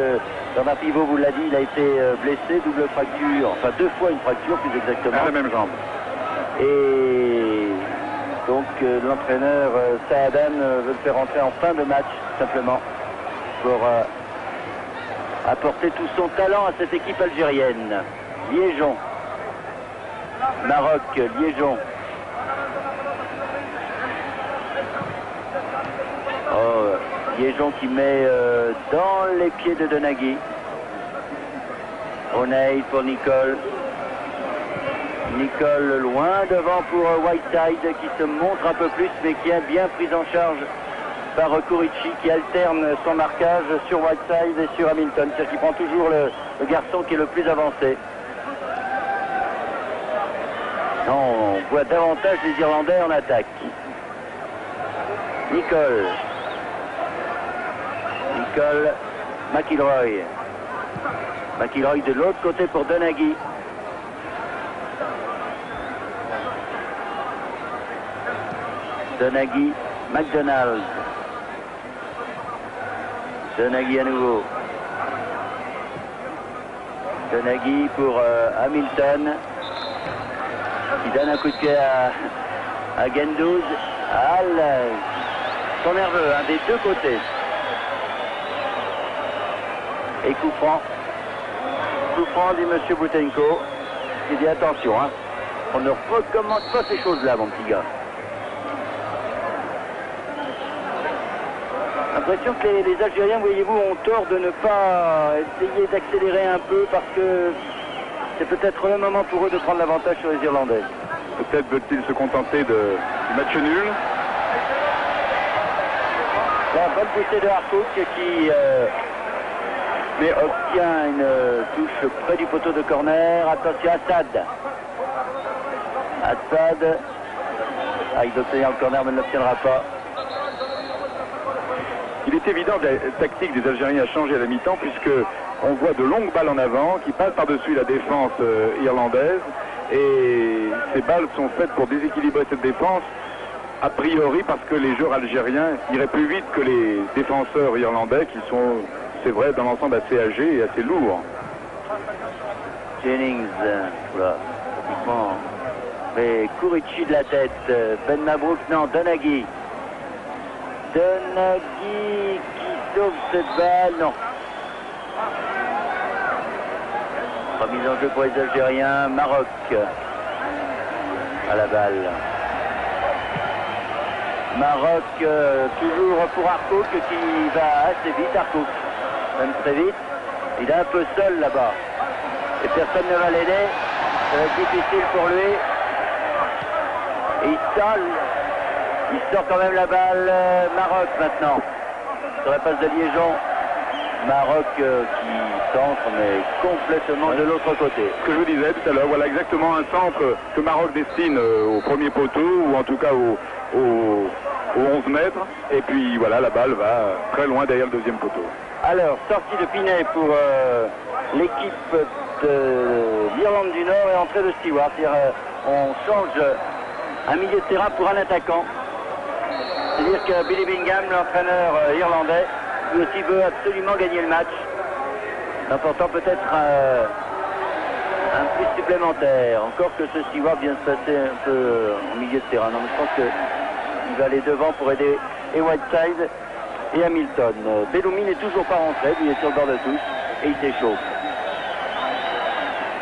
S1: Bernard Pivot vous l'a dit, il a été blessé, double fracture, enfin 2 fois une fracture plus exactement.
S2: À la même jambe.
S1: Et donc l'entraîneur Saadan veut le faire entrer en fin de match, simplement, pour apporter tout son talent à cette équipe algérienne. Liégeon. Maroc, Liégeon. Oh, Liégeon qui met dans les pieds de Donaghy. O'Neill pour Nicole. Nicole loin devant pour Whiteside qui se montre un peu plus mais qui est bien pris en charge par Kurici qui alterne son marquage sur Whiteside et sur Hamilton. C'est-à-dire qu'il prend toujours le garçon qui est le plus avancé. Non, on voit davantage les Irlandais en attaque. Nicole, McIlroy. McIlroy de l'autre côté pour Donaghy. Donaghy, McDonald. Donaghy à nouveau. Donaghy pour Hamilton. Qui donne un coup de pied à Gendouzi. Ils sont nerveux, hein, des deux côtés. Et coup franc. Coup franc, dit M. Boutenko. Il dit attention, hein, on ne recommence pas ces choses-là, mon petit gars. L'impression que les Algériens, voyez-vous, ont tort de ne pas essayer d'accélérer un peu parce que c'est peut-être le moment pour eux de prendre l'avantage sur les Irlandais.
S2: Peut-être veulent-ils se contenter du match nul.
S1: La bonne poussée de Harcourt qui mais obtient une touche près du poteau de corner. Attention, Assad. Il doit obtenir le corner mais ne l'obtiendra pas.
S2: Il est évident que la tactique des Algériens a changé à la mi-temps puisque on voit de longues balles en avant qui passent par-dessus la défense irlandaise et ces balles sont faites pour déséquilibrer cette défense a priori parce que les joueurs algériens iraient plus vite que les défenseurs irlandais qui sont, c'est vrai, dans l'ensemble assez âgés et assez lourds.
S1: Jennings, voilà, pratiquement. Mais Kurici de la tête, Ben Mabrouk, non, Donaghy. Donaghy qui sauve cette balle, non. Remise en jeu pour les Algériens, Maroc à la balle. Maroc, toujours pour Harcourt qui va assez vite, Harcourt, même très vite. Il est un peu seul là-bas. Et personne ne va l'aider. Ça va être difficile pour lui. Et il sort quand même la balle. Maroc maintenant. Sur la passe de Liégeon. Maroc qui centre mais complètement de l'autre côté.
S2: Ce que je vous disais tout à l'heure, voilà exactement un centre que Maroc destine au premier poteau ou en tout cas au 11 mètres. Et puis voilà, la balle va très loin derrière le deuxième poteau.
S1: Alors, sortie de Pinet pour l'équipe de l'Irlande du Nord et entrée de Stewart. On change un milieu de terrain pour un attaquant. C'est-à-dire que Billy Bingham, l'entraîneur irlandais, lui aussi veut absolument gagner le match. L'important peut-être un plus supplémentaire. Encore que ce Stewart vient se passer un peu en milieu de terrain. Non, mais je pense qu'il va aller devant pour aider et Whiteside et Hamilton. Belloumi n'est toujours pas rentré, lui est sur le bord de touche et il s'échauffe.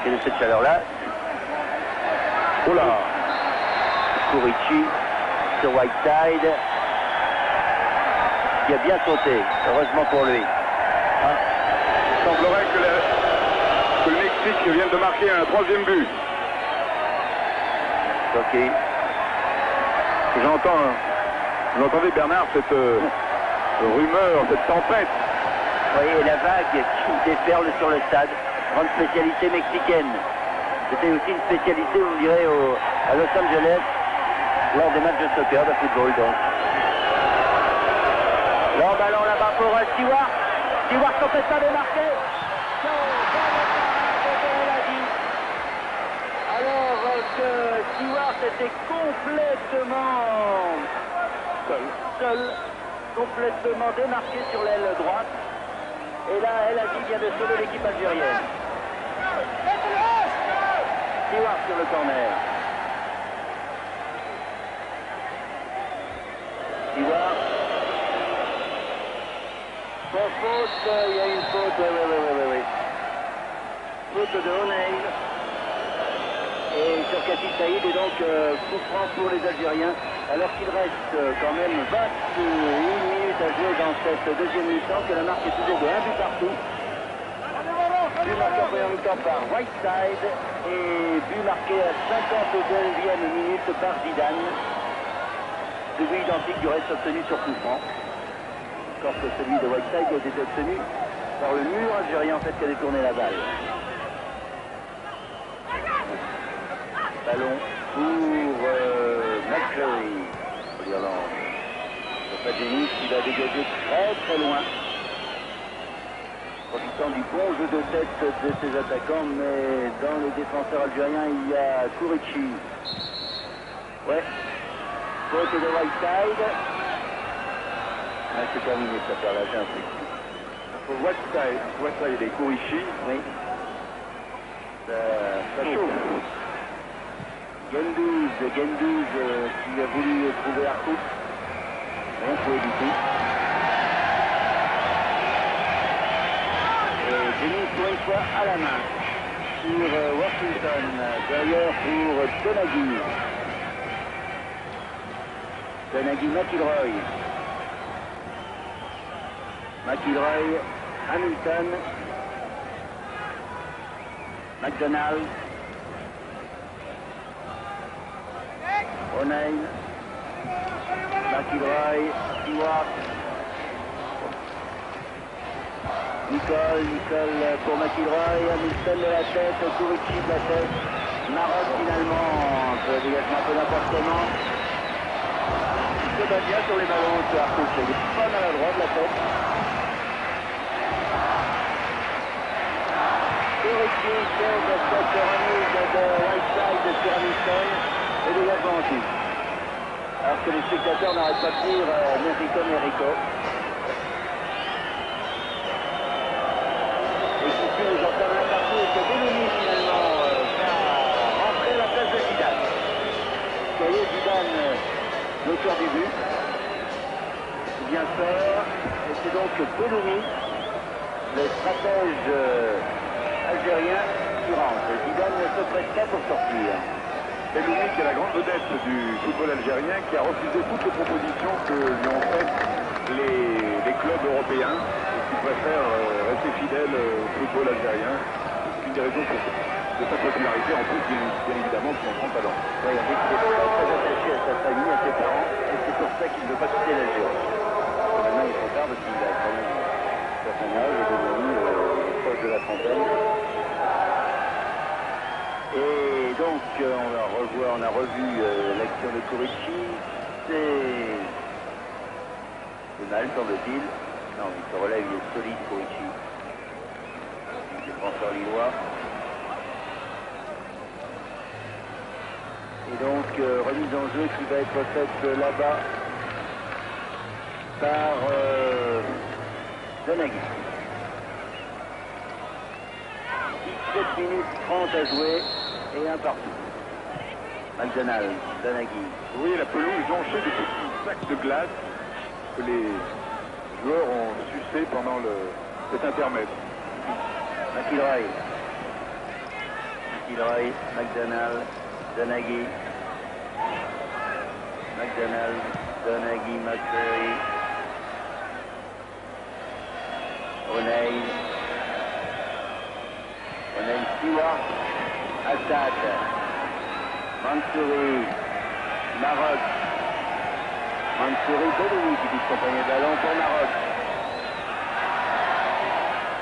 S1: Quelle est cette chaleur-là?
S2: Oh là!
S1: Kurici sur Whiteside qui a bien sauté, heureusement pour lui.
S2: Il semblerait que le Mexique vienne de marquer un troisième but.
S1: Ok.
S2: Vous entendez Bernard cette rumeur, cette tempête?
S1: Vous voyez la vague qui déferle sur le stade, grande spécialité mexicaine. C'était aussi une spécialité, vous me direz, à Los Angeles, lors des matchs de soccer, de football donc. Leur ballon là-bas pour Stewart. Stewart complètement démarqué. Alors que Stewart était complètement seul, complètement démarqué sur l'aile droite. Et là, El Hadji vient de sauver l'équipe algérienne. Stewart sur le corner. Stewart. Pour faute, il y a une faute, oui. Faute de O'Neill. Et sur Kati Saïd, et donc coup franc pour les Algériens, alors qu'il reste quand même 21 minutes à jouer dans cette deuxième mi-temps, que la marque est toujours de 1 but partout. But marqué en première mi-temps par Whiteside et but marqué à 52e minute par Zidane. Deux buts identiques du reste obtenu sur coup franc. Encore que celui de Whiteside a été obtenu par le mur algérien en fait qui a détourné la balle. Ballon pour McCreary, l'Irlande. Fadjeni qui va dégager très loin. Profitant du bon jeu de tête de ses attaquants, mais dans les défenseurs algériens, il y a Kourichi. Ouais. Faute de Whiteside. Ah, c'est terminé, ça perd la jambe.
S2: Pour Whiteside et Kourichi.
S1: Oui. Ça chauffe. Gendouzi qui a voulu trouver Arcout. Rien trouvé du tout. Et Denis pour une fois à la main sur Washington. D'ailleurs pour Donaghy McIlroy. Hamilton. McDonald. O'Neill, McIlroy, Stewart, Nicole pour McIlroy, Hamilton de la tête, Kourichi de la tête, Maroc finalement, dégagement un peu n'importe comment. Il se bat bien sur les ballons, ce Arcout, il est pas maladroit de la tête. Kourichi fait de cette remise de Whiteside sur Hamilton. Et dégagement ensuite. Alors que les spectateurs n'arrêtent pas de dire Merico. Et ici, nous entendons la partie et que Belloni finalement va rentrer à la place de Zidane. Vous voyez, Zidane, l'auteur du but, bien fort. Et c'est donc Belloni, le stratège algérien, qui rentre. Zidane ne se prête pas pour sortir.
S2: Belloni, qui est la grande vedette du football algérien, qui a refusé toutes les propositions que lui ont faites les clubs européens et qui préfère rester fidèle au football algérien. C'est une des raisons de sa popularité, en plus bien évidemment de son grand talent.
S1: Oui, on dit qu'il est très attaché à sa famille, à ses parents, et c'est pour ça qu'il ne veut pas quitter l'Algérie. Maintenant il faut faire parce qu'il a quand même un certain âge, et devenu proche de la trentaine. Et donc on a revu l'action de Kourichi. C'est mal semble-t-il. Non, il se relève, il est solide Kourichi. Défenseur lillois. Et donc remise en jeu qui va être faite là-bas par Donaghy. 17 minutes 30 à jouer et un partout. McDonald, Donaghy.
S2: Oui, la pelouse jonchée de petits sacs de glace que les joueurs ont sucé pendant cet intermède.
S1: McIlroy, McDonald, Donaghy. McDonald, Donaghy, McCreary. O'Neill. Stewart. Assad. Mansouri. Maroc. Mansouri, Belloni qui dit son premier ballon pour Maroc.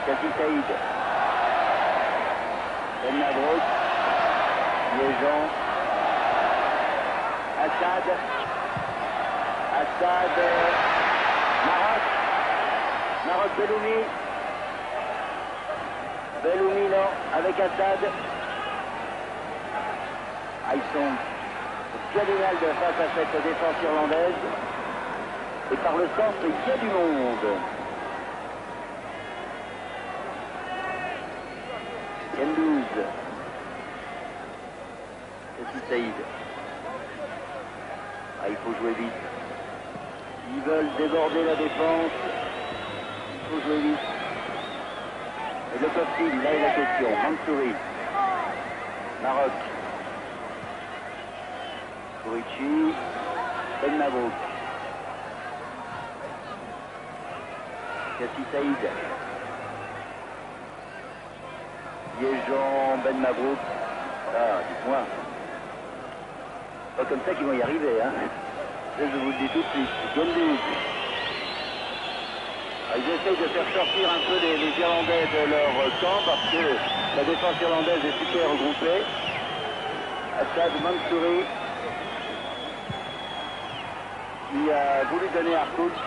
S1: Kati Saïd. Ben Mabrouk. Liégeon. Assad. Assad. Maroc. Maroc Belloumi. Belloumi non, avec Assad. Ah, ils sont cardinal face à cette défense irlandaise. Et par le centre, il y a du monde. Gendouzi. Cassie Saïd. Ah, il faut jouer vite. Ils veulent déborder la défense. Il faut jouer vite. Et le peuvent-ils? Là est la question. Mansouri. Maroc. Kourichi. Ben Mabrouk. Cassie Saïd. Liégeon, Ben Mabrouk. Ah, dites-moi. Pas comme ça qu'ils vont y arriver, hein. Ça, je vous le dis tout de suite. Gendouzi. Ils essayent de faire sortir un peu les Irlandais de leur camp parce que la défense irlandaise est super regroupée. Assad Mansouri qui a voulu donner Harcourt.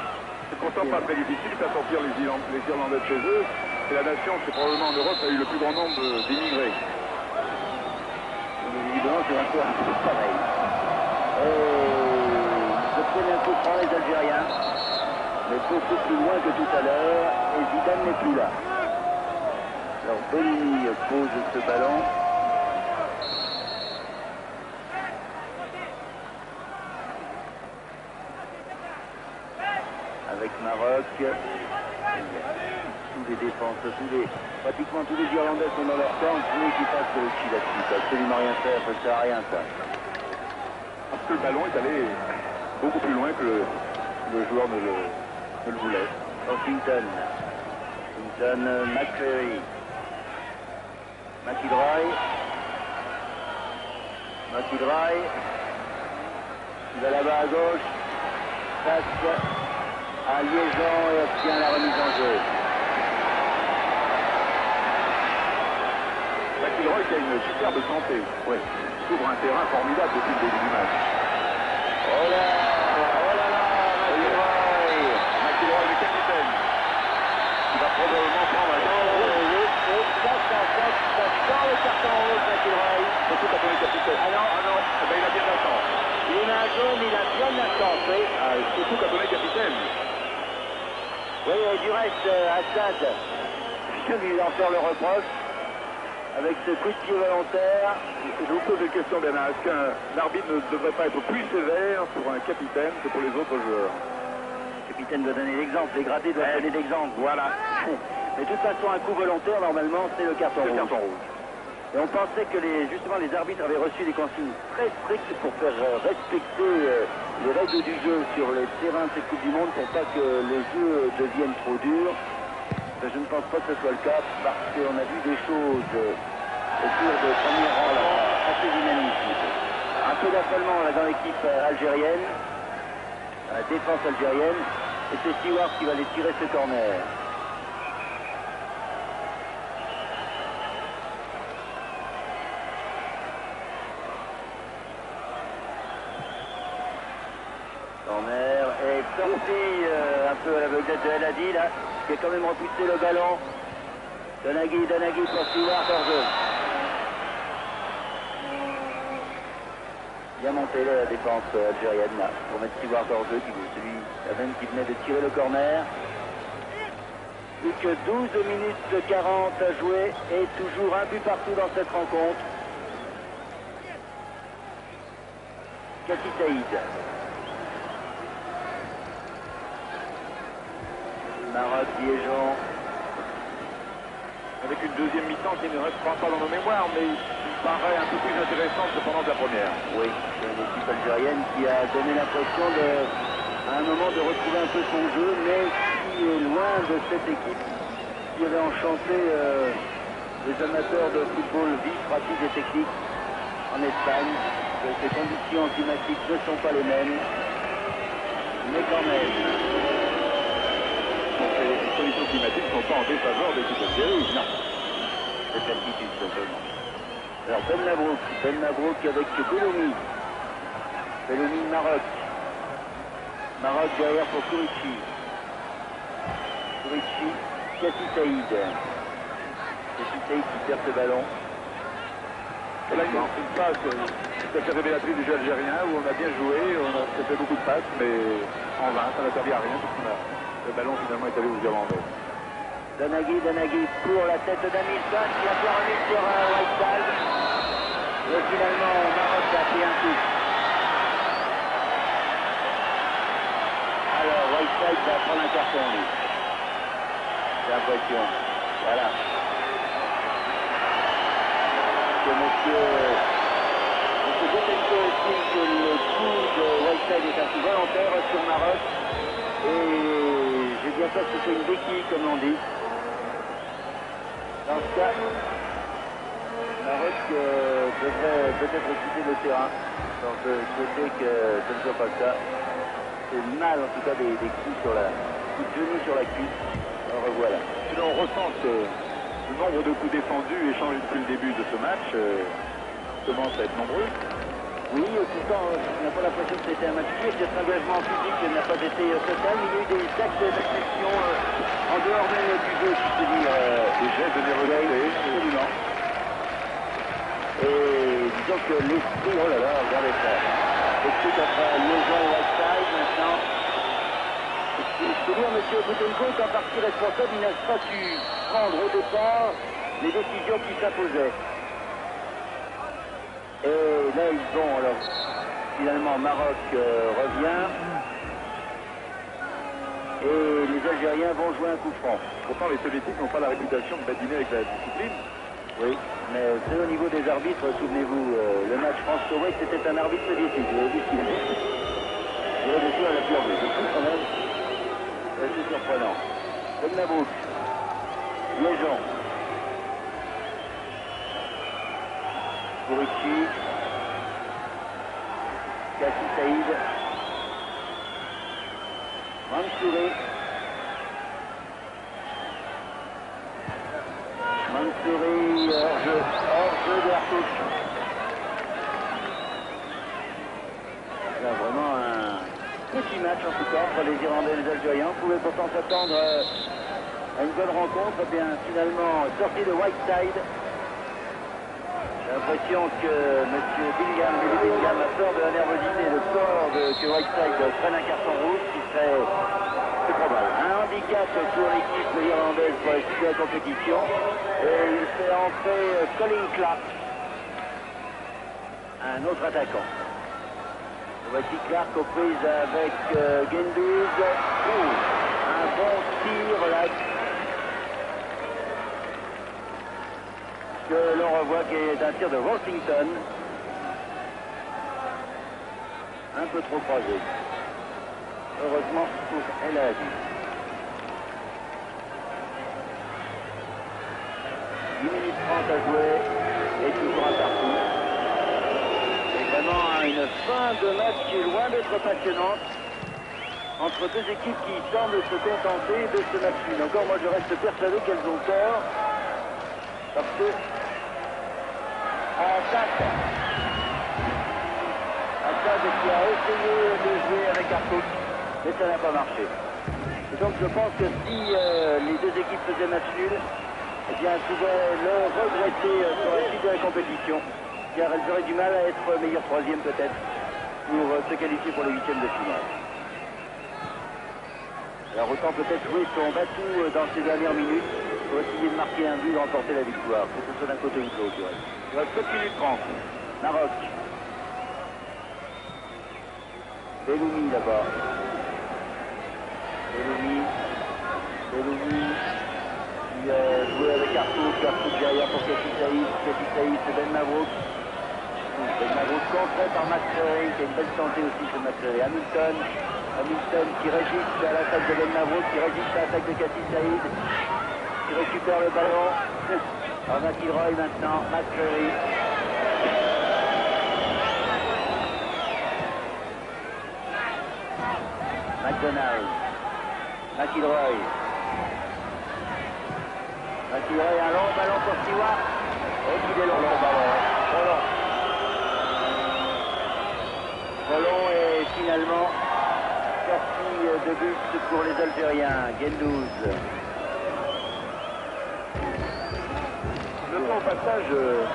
S2: C'est pourtant pas très difficile de faire sortir les Irlandais de chez eux. C'est la nation qui probablement en Europe a eu le plus grand nombre d'immigrés.
S1: Évidemment, c'est un peu pareil. Je prenais un coup de franc les Algériens, mais beaucoup plus loin que tout à l'heure, et Zidane n'est plus là. Alors Belloumi pose ce ballon. Avec Maroc. Tous les défenses, pratiquement tous les Irlandais sont dans leur camp, celui qui passe sur le Chili là-dessus. Ça absolument rien faire, ça ne sert à rien ça.
S2: Parce que le ballon est allé beaucoup plus loin que le joueur ne le voulait.
S1: Washington. McCreary. McIlroy. Il va là-bas à gauche. Passe à Liégeon et obtient la remise en jeu.
S2: McIlroy qui a une superbe santé. Oui. Il couvre un terrain formidable depuis le début du match.
S1: Oh là, McIlroy.
S2: McIlroy, le capitaine. Il va probablement prendre un
S1: Ça sent le carton rouge, McIlroy.
S2: surtout quand on est capitaine.
S1: Ah non.
S2: Eh ben, il a bien la chance.
S1: Il a un jaune, il a bien la chance, oui.
S2: Surtout quand on est capitaine.
S1: Oui, et du reste, Assad, je vais lui en faire le reproche. Avec ce coup de pied volontaire.
S2: Je vous pose une question, Bernard. Est-ce qu'un arbitre ne devrait pas être plus sévère pour un capitaine que pour les autres joueurs?
S1: Le capitaine doit donner l'exemple, les gradés doivent donner l'exemple.
S2: Voilà.
S1: Mais de toute façon, un coup volontaire, normalement, c'est le carton rouge. Et on pensait que justement les arbitres avaient reçu des consignes très strictes pour faire respecter les règles du jeu sur les terrains de cette Coupe du Monde pour pas que les jeux deviennent trop durs. Je ne pense pas que ce soit le cas parce qu'on a vu des choses au cours de premier rang là, assez inadmissibles. Un peu d'affolement là dans l'équipe algérienne, la défense algérienne, et c'est Stewart qui va aller tirer ce corner. Corner est sorti un peu à l'aveuglette de El Hadi là, qui a quand même repoussé le ballon. Donaghy pour Stewart hors jeu. Bien monté la défense algérienne là, pour mettre Stewart hors jeu, celui qui venait de tirer le corner. Plus que 12 minutes 40 à jouer et toujours un but partout dans cette rencontre. Cassie Saïd. Maroc, Liégeon.
S2: Avec une deuxième mi-temps qui ne restera pas dans nos mémoires, mais qui paraît un peu plus intéressante cependant que la première.
S1: Oui, c'est une équipe algérienne qui a donné l'impression à un moment de retrouver un peu son jeu, mais qui est loin de cette équipe qui avait enchanté les amateurs de football vif, rapide et technique en Espagne. Ces conditions climatiques ne sont pas les mêmes, mais quand même.
S2: Les conditions climatiques ne sont pas en défaveur des équipes algériennes.
S1: Non, cette altitude simplement. Alors Ben Mabrouk avec Belloumi. Belloumi, Maroc. Maroc derrière pour Kourichi. Kourichi, Kassi Saïd. Kassi Saïd qui perd ce ballon.
S2: Et là, il y a une passe tout à fait révélatrice du jeu algérien où on a bien joué, on a fait beaucoup de passes, mais en vain, ça n'a servi à rien parce que le ballon finalement est allé aux Irlandais.
S1: Danaghi pour la tête d'Hamilton qui a bien remis sur Whiteside. Et finalement, Maroc a pris un coup. Alors, Whiteside va prendre un carton, lui. J'ai l'impression. Voilà. Que monsieur Botenko estime que le coup de Whiteside est un coup volontaire sur Maroc. Et j'ai bien peur que ce soit une béquille, comme on dit. Dans ce cas, Maroc devrait peut-être quitter le terrain. Donc je souhaitais que ce ne soit pas le cas. C'est mal en tout cas des coups sur la coups de genou sur la cuisse. Alors revoilà.
S2: Sinon on ressent que le nombre de coups défendus échangés depuis le début de ce match commence à être nombreux.
S1: Oui, pourtant on n'a pas l'impression que c'était un match pur. Cet engagement physique n'a pas été total, mais il y a eu des actes d'agression en dehors même du jeu, si je peux dire.
S2: Des gestes de nervosité.
S1: Absolument. Et disons que l'esprit, oh là là, regardez ça. L'esprit entre Liaison et Whiteside maintenant. Je peux dire, M. Botenko est en partie responsable, il n'a pas su prendre au départ les décisions qui s'imposaient. Et là, ils vont, alors, finalement, Maroc revient. Et les Algériens vont jouer un coup franc.
S2: Pourtant, les Soviétiques n'ont pas la réputation de badiner avec la discipline.
S1: Oui, mais c'est au niveau des arbitres, souvenez-vous, le match France-Koweït, c'était un arbitre soviétique. Vous avez vu ce qu'il a fait. Il a décidé à la pure vue. C'est quand même assez surprenant. Ben Mabrouk, Liaison. Kourichi, Kassi Saïd, Mansouri, hors-jeu de Hartouche. Là, vraiment un petit match en tout cas entre les Irlandais et les Algériens. On pouvait pourtant s'attendre à une bonne rencontre. Eh bien, finalement, sortie de Whiteside. J'ai l'impression que M. Bingham a peur de la nervosité, de peur que Whiteside prenne un carton rouge, qui serait, c'est probable, un handicap pour l'équipe irlandaise pour la suite de la compétition. Et il fait entrer Colin Clark, un autre attaquant. Voici Clark aux prises avec Gendouzi. Un bon tir là. Que l'on revoit qui est un tir de Washington. Un peu trop croisé. Heureusement pour El Hadji. 10 minutes 30 à jouer et toujours un partout. C'est vraiment une fin de match qui est loin d'être passionnante entre deux équipes qui semblent se contenter de ce match nul. Encore moi je reste persuadé qu'elles ont tort parce que Assad qui a essayé de jouer avec Hartouche, mais ça n'a pas marché. Et donc je pense que si les deux équipes faisaient match nul, eh bien elles pouvaient le regretter sur la suite de la compétition, car elles auraient du mal à être meilleures troisième peut-être, pour se qualifier pour les huitièmes de finale. Alors autant peut-être jouer son batou dans ces dernières minutes, pour essayer de marquer un but, de remporter la victoire, que ce soit d'un côté ou de l'autre. Il reste 7 minutes 30. Maroc. Belloumi là-bas. Belloumi qui a joué avec Hartouche derrière pour Kassi Saïd. Kassi Saïd, c'est Ben Mabrouk. Ben Mabrouk contré par McCreary, qui a une belle santé aussi chez McCreary. Hamilton qui résiste à l'attaque de Ben Mabrouk, qui résiste à l'attaque de Kassi Saïd, qui récupère le ballon. Alors McIlroy maintenant, McCreary. McDonald. McIlroy, un long ballon pour Stewart. Et il est long le ballon. Roland est finalement sorti de but pour les Algériens. Gendouz.
S2: Notons au passage,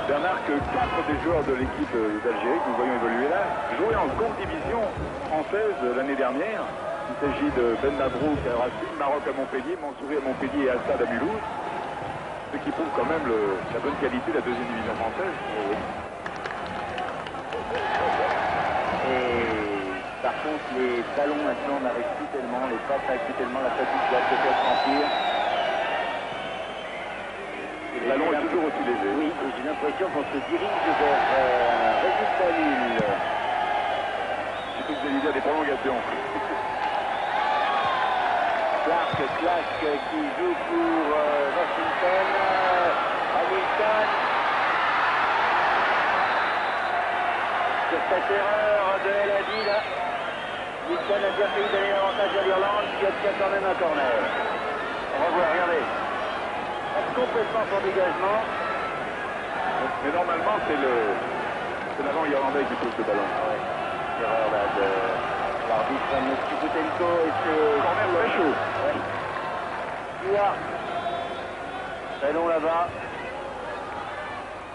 S2: Bernard, que 4 des joueurs de l'équipe d'Algérie que nous voyons évoluer là jouaient en seconde division française l'année dernière. Il s'agit de Ben Mabrouk à Racine, Maroc à Montpellier, Mansouri à Montpellier et Assad à Mulhouse. Ce qui prouve quand même la bonne qualité de la deuxième division française.
S1: Et par contre, les ballons maintenant n'arrivent plus tellement, les passes n'arrivent plus tellement, la fatigue doit peut-être remplir.
S2: Le ballon est toujours aussi léger.
S1: Oui, et j'ai l'impression qu'on se dirige vers un résultat nul.
S2: Je sais que vous allez dire des prolongations.
S1: Clark qui joue pour Washington. Hamilton. Sur cette erreur de El Hadji, là, Hamilton a bien failli donner l'avantage à l'Irlande qui obtient quand même un corner. On va voir, regardez. Complètement son dégagement.
S2: Mais normalement, c'est l'avant irlandais qui pousse le ballon.
S1: Ouais. Erreur là de l'arbitre M. Boutenko et c'est...
S2: Corner très chaud.
S1: Ouais. Stewart. Très long là-bas.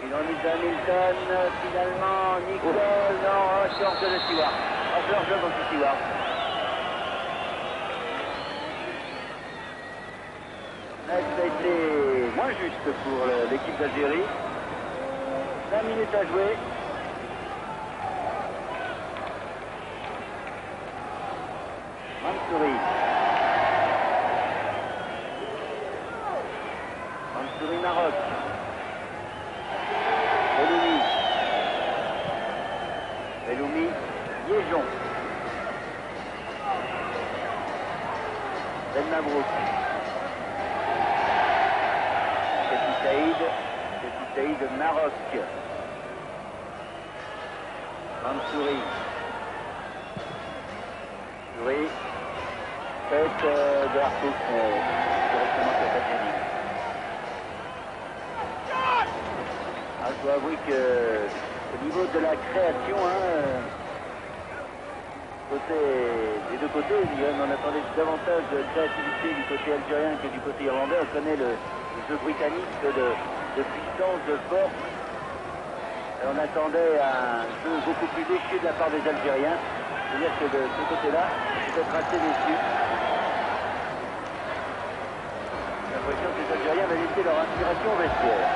S1: Une remise à Hamilton. Finalement, Nicole. Non, George de Stewart. George donc Stewart. Ça a été moins juste pour l'équipe d'Algérie. 5 minutes à jouer. Mansouri. Mansouri Maroc. Belloumi. Belloumi. Liégeon. Ben Mabrouk. Saïd Maroc. Mansouri. Tête de Harkouk directement sur cette ligne. Je dois avouer que au niveau de la création, des deux côtés, on attendait davantage de créativité du côté algérien que du côté irlandais. On connaît le jeu britannique de puissance, de force. Et on attendait un jeu beaucoup plus léché de la part des Algériens. C'est-à-dire que de ce côté-là, peut-être assez déçu. J'ai l'impression que les Algériens avaient laissé leur inspiration au vestiaire.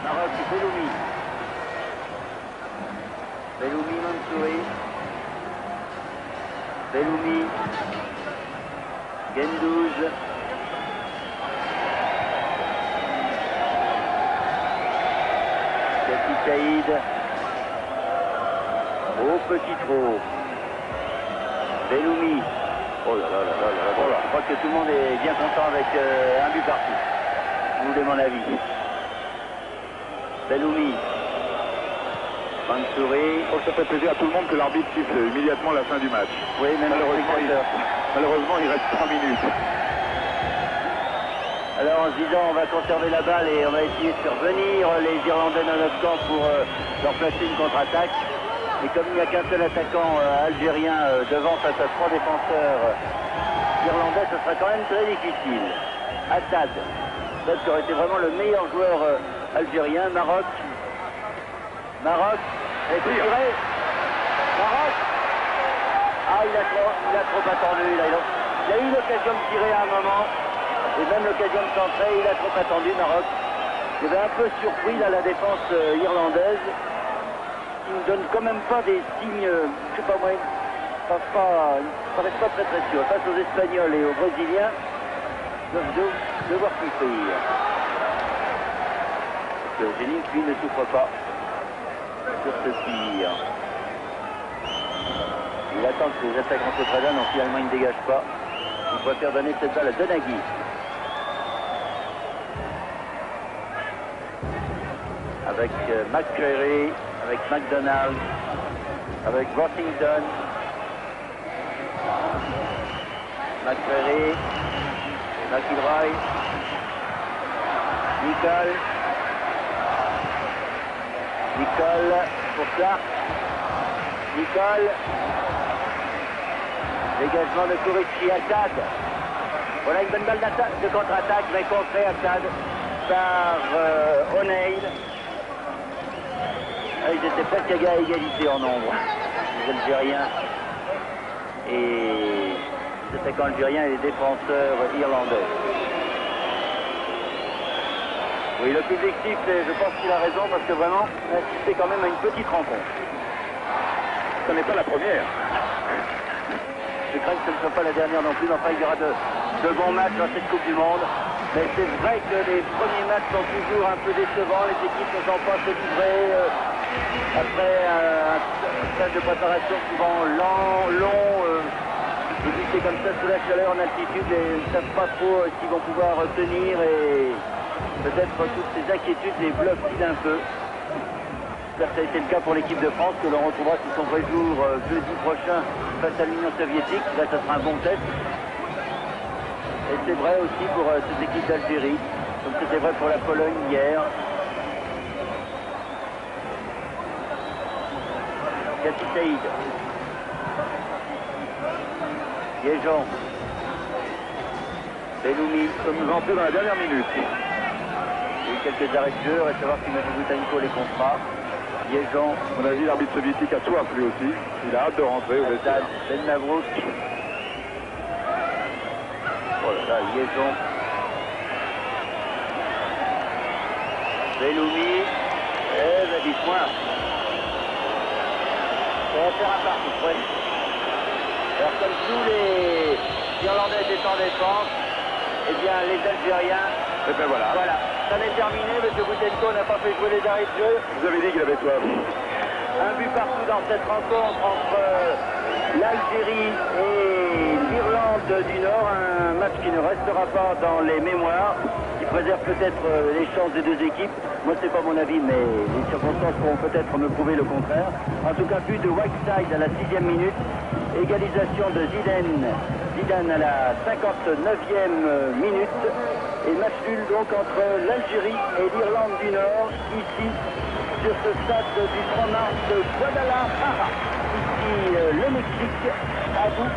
S1: Maroc, Belloumi. Belloumi, Mansouri. Belloumi. Gendouz. Saïd. Au petit trot. Belloumi. Oh là là là là là là. Je crois que tout le monde est bien content avec un but partout. Vous voulez mon avis. Belloumi. Mansouri.
S2: Oh, ça fait plaisir à tout le monde que l'arbitre siffle immédiatement la fin du match.
S1: Oui, même
S2: malheureusement, il reste 3 minutes.
S1: Alors en se disant on va conserver la balle et on va essayer de faire venir les Irlandais dans notre camp pour leur placer une contre-attaque. Et comme il n'y a qu'un seul attaquant algérien devant face à 3 défenseurs irlandais, ce sera quand même très difficile. Assad, qui aurait été vraiment le meilleur joueur algérien. Maroc, est tiré. Maroc. Ah, il a trop attendu. Il a eu l'occasion de tirer à un moment. Et même l'occasion de centrer, il a trop attendu, Maroc. Il avait un peu surpris là, la défense irlandaise, qui ne donne quand même pas des signes, je sais pas moi, il ne paraît pas très sûr. Face aux Espagnols et aux Brésiliens, ils doivent devoir souffrir. Parce que Zénith, lui, ne souffre pas sur ce tir. Il attend que les attaquants se prédannent, donc finalement il ne dégage pas. Il préfère donner cette balle à Donaghy. Avec McCreary, avec McDonald, avec Washington. McCreary, McIlroy, Nicole. Nicole pour Clark. Nicole. Dégagement de Kurichi. Assad. Voilà une bonne balle de contre-attaque, mais contrée Assad par O'Neill. Ils étaient presque à égalité en nombre, les Algériens et les attaquants algériens et les défenseurs irlandais. Oui, le public siffle, et je pense qu'il a raison parce que vraiment, on a assisté quand même à une petite rencontre.
S2: Ce n'est pas la première.
S1: Je crains que ce ne soit pas la dernière non plus, mais enfin il y aura de bons matchs dans cette Coupe du Monde. Mais c'est vrai que les premiers matchs sont toujours un peu décevants, les équipes ne sont pas se livrer après un stage de préparation souvent long, débuter comme ça sous la chaleur en altitude et ils ne savent pas trop s'ils vont pouvoir tenir et peut-être toutes ces inquiétudes les bloquent-ils un peu. Ça a été le cas pour l'équipe de France que l'on retrouvera sous son vrai jour jeudi prochain face à l'Union soviétique. Là, ça sera un bon test. Et c'est vrai aussi pour cette équipe d'Algérie, comme c'était vrai pour la Pologne hier. Kassi Saïd. Liégeon. Belloumi.
S2: Nous sommes entrés dans la dernière minute.
S1: Il y a eu quelques arrêts de jeu, reste à voir si M. Boutanko les comptera. Liégeon.
S2: On a dit l'arbitre soviétique a soif lui aussi. Il a hâte de rentrer au vestiaire.
S1: Ben Mavrouk. Voilà, Liégeon. Belloumi. Eh ben dites-moi. Ça va faire un partout, ouais. Alors comme tous les Irlandais étaient en défense, eh bien les Algériens.
S2: Et ben voilà.
S1: Voilà, ça n'est terminé, M. Boutenko n'a pas fait jouer les arrêts de jeu.
S2: Vous avez dit qu'il avait soif.
S1: Un but partout dans cette rencontre entre l'Algérie et l'Irlande du Nord, un match qui ne restera pas dans les mémoires, qui préserve peut-être les chances des deux équipes. Moi, c'est pas mon avis, mais les circonstances pourront peut-être me prouver le contraire. En tout cas, but de Whiteside à la 6e minute, égalisation de Zidane à la 59e minute, et match nul donc entre l'Algérie et l'Irlande du Nord, ici, sur ce stade du 3 mars de Guadalajara, ici le Mexique, à vous.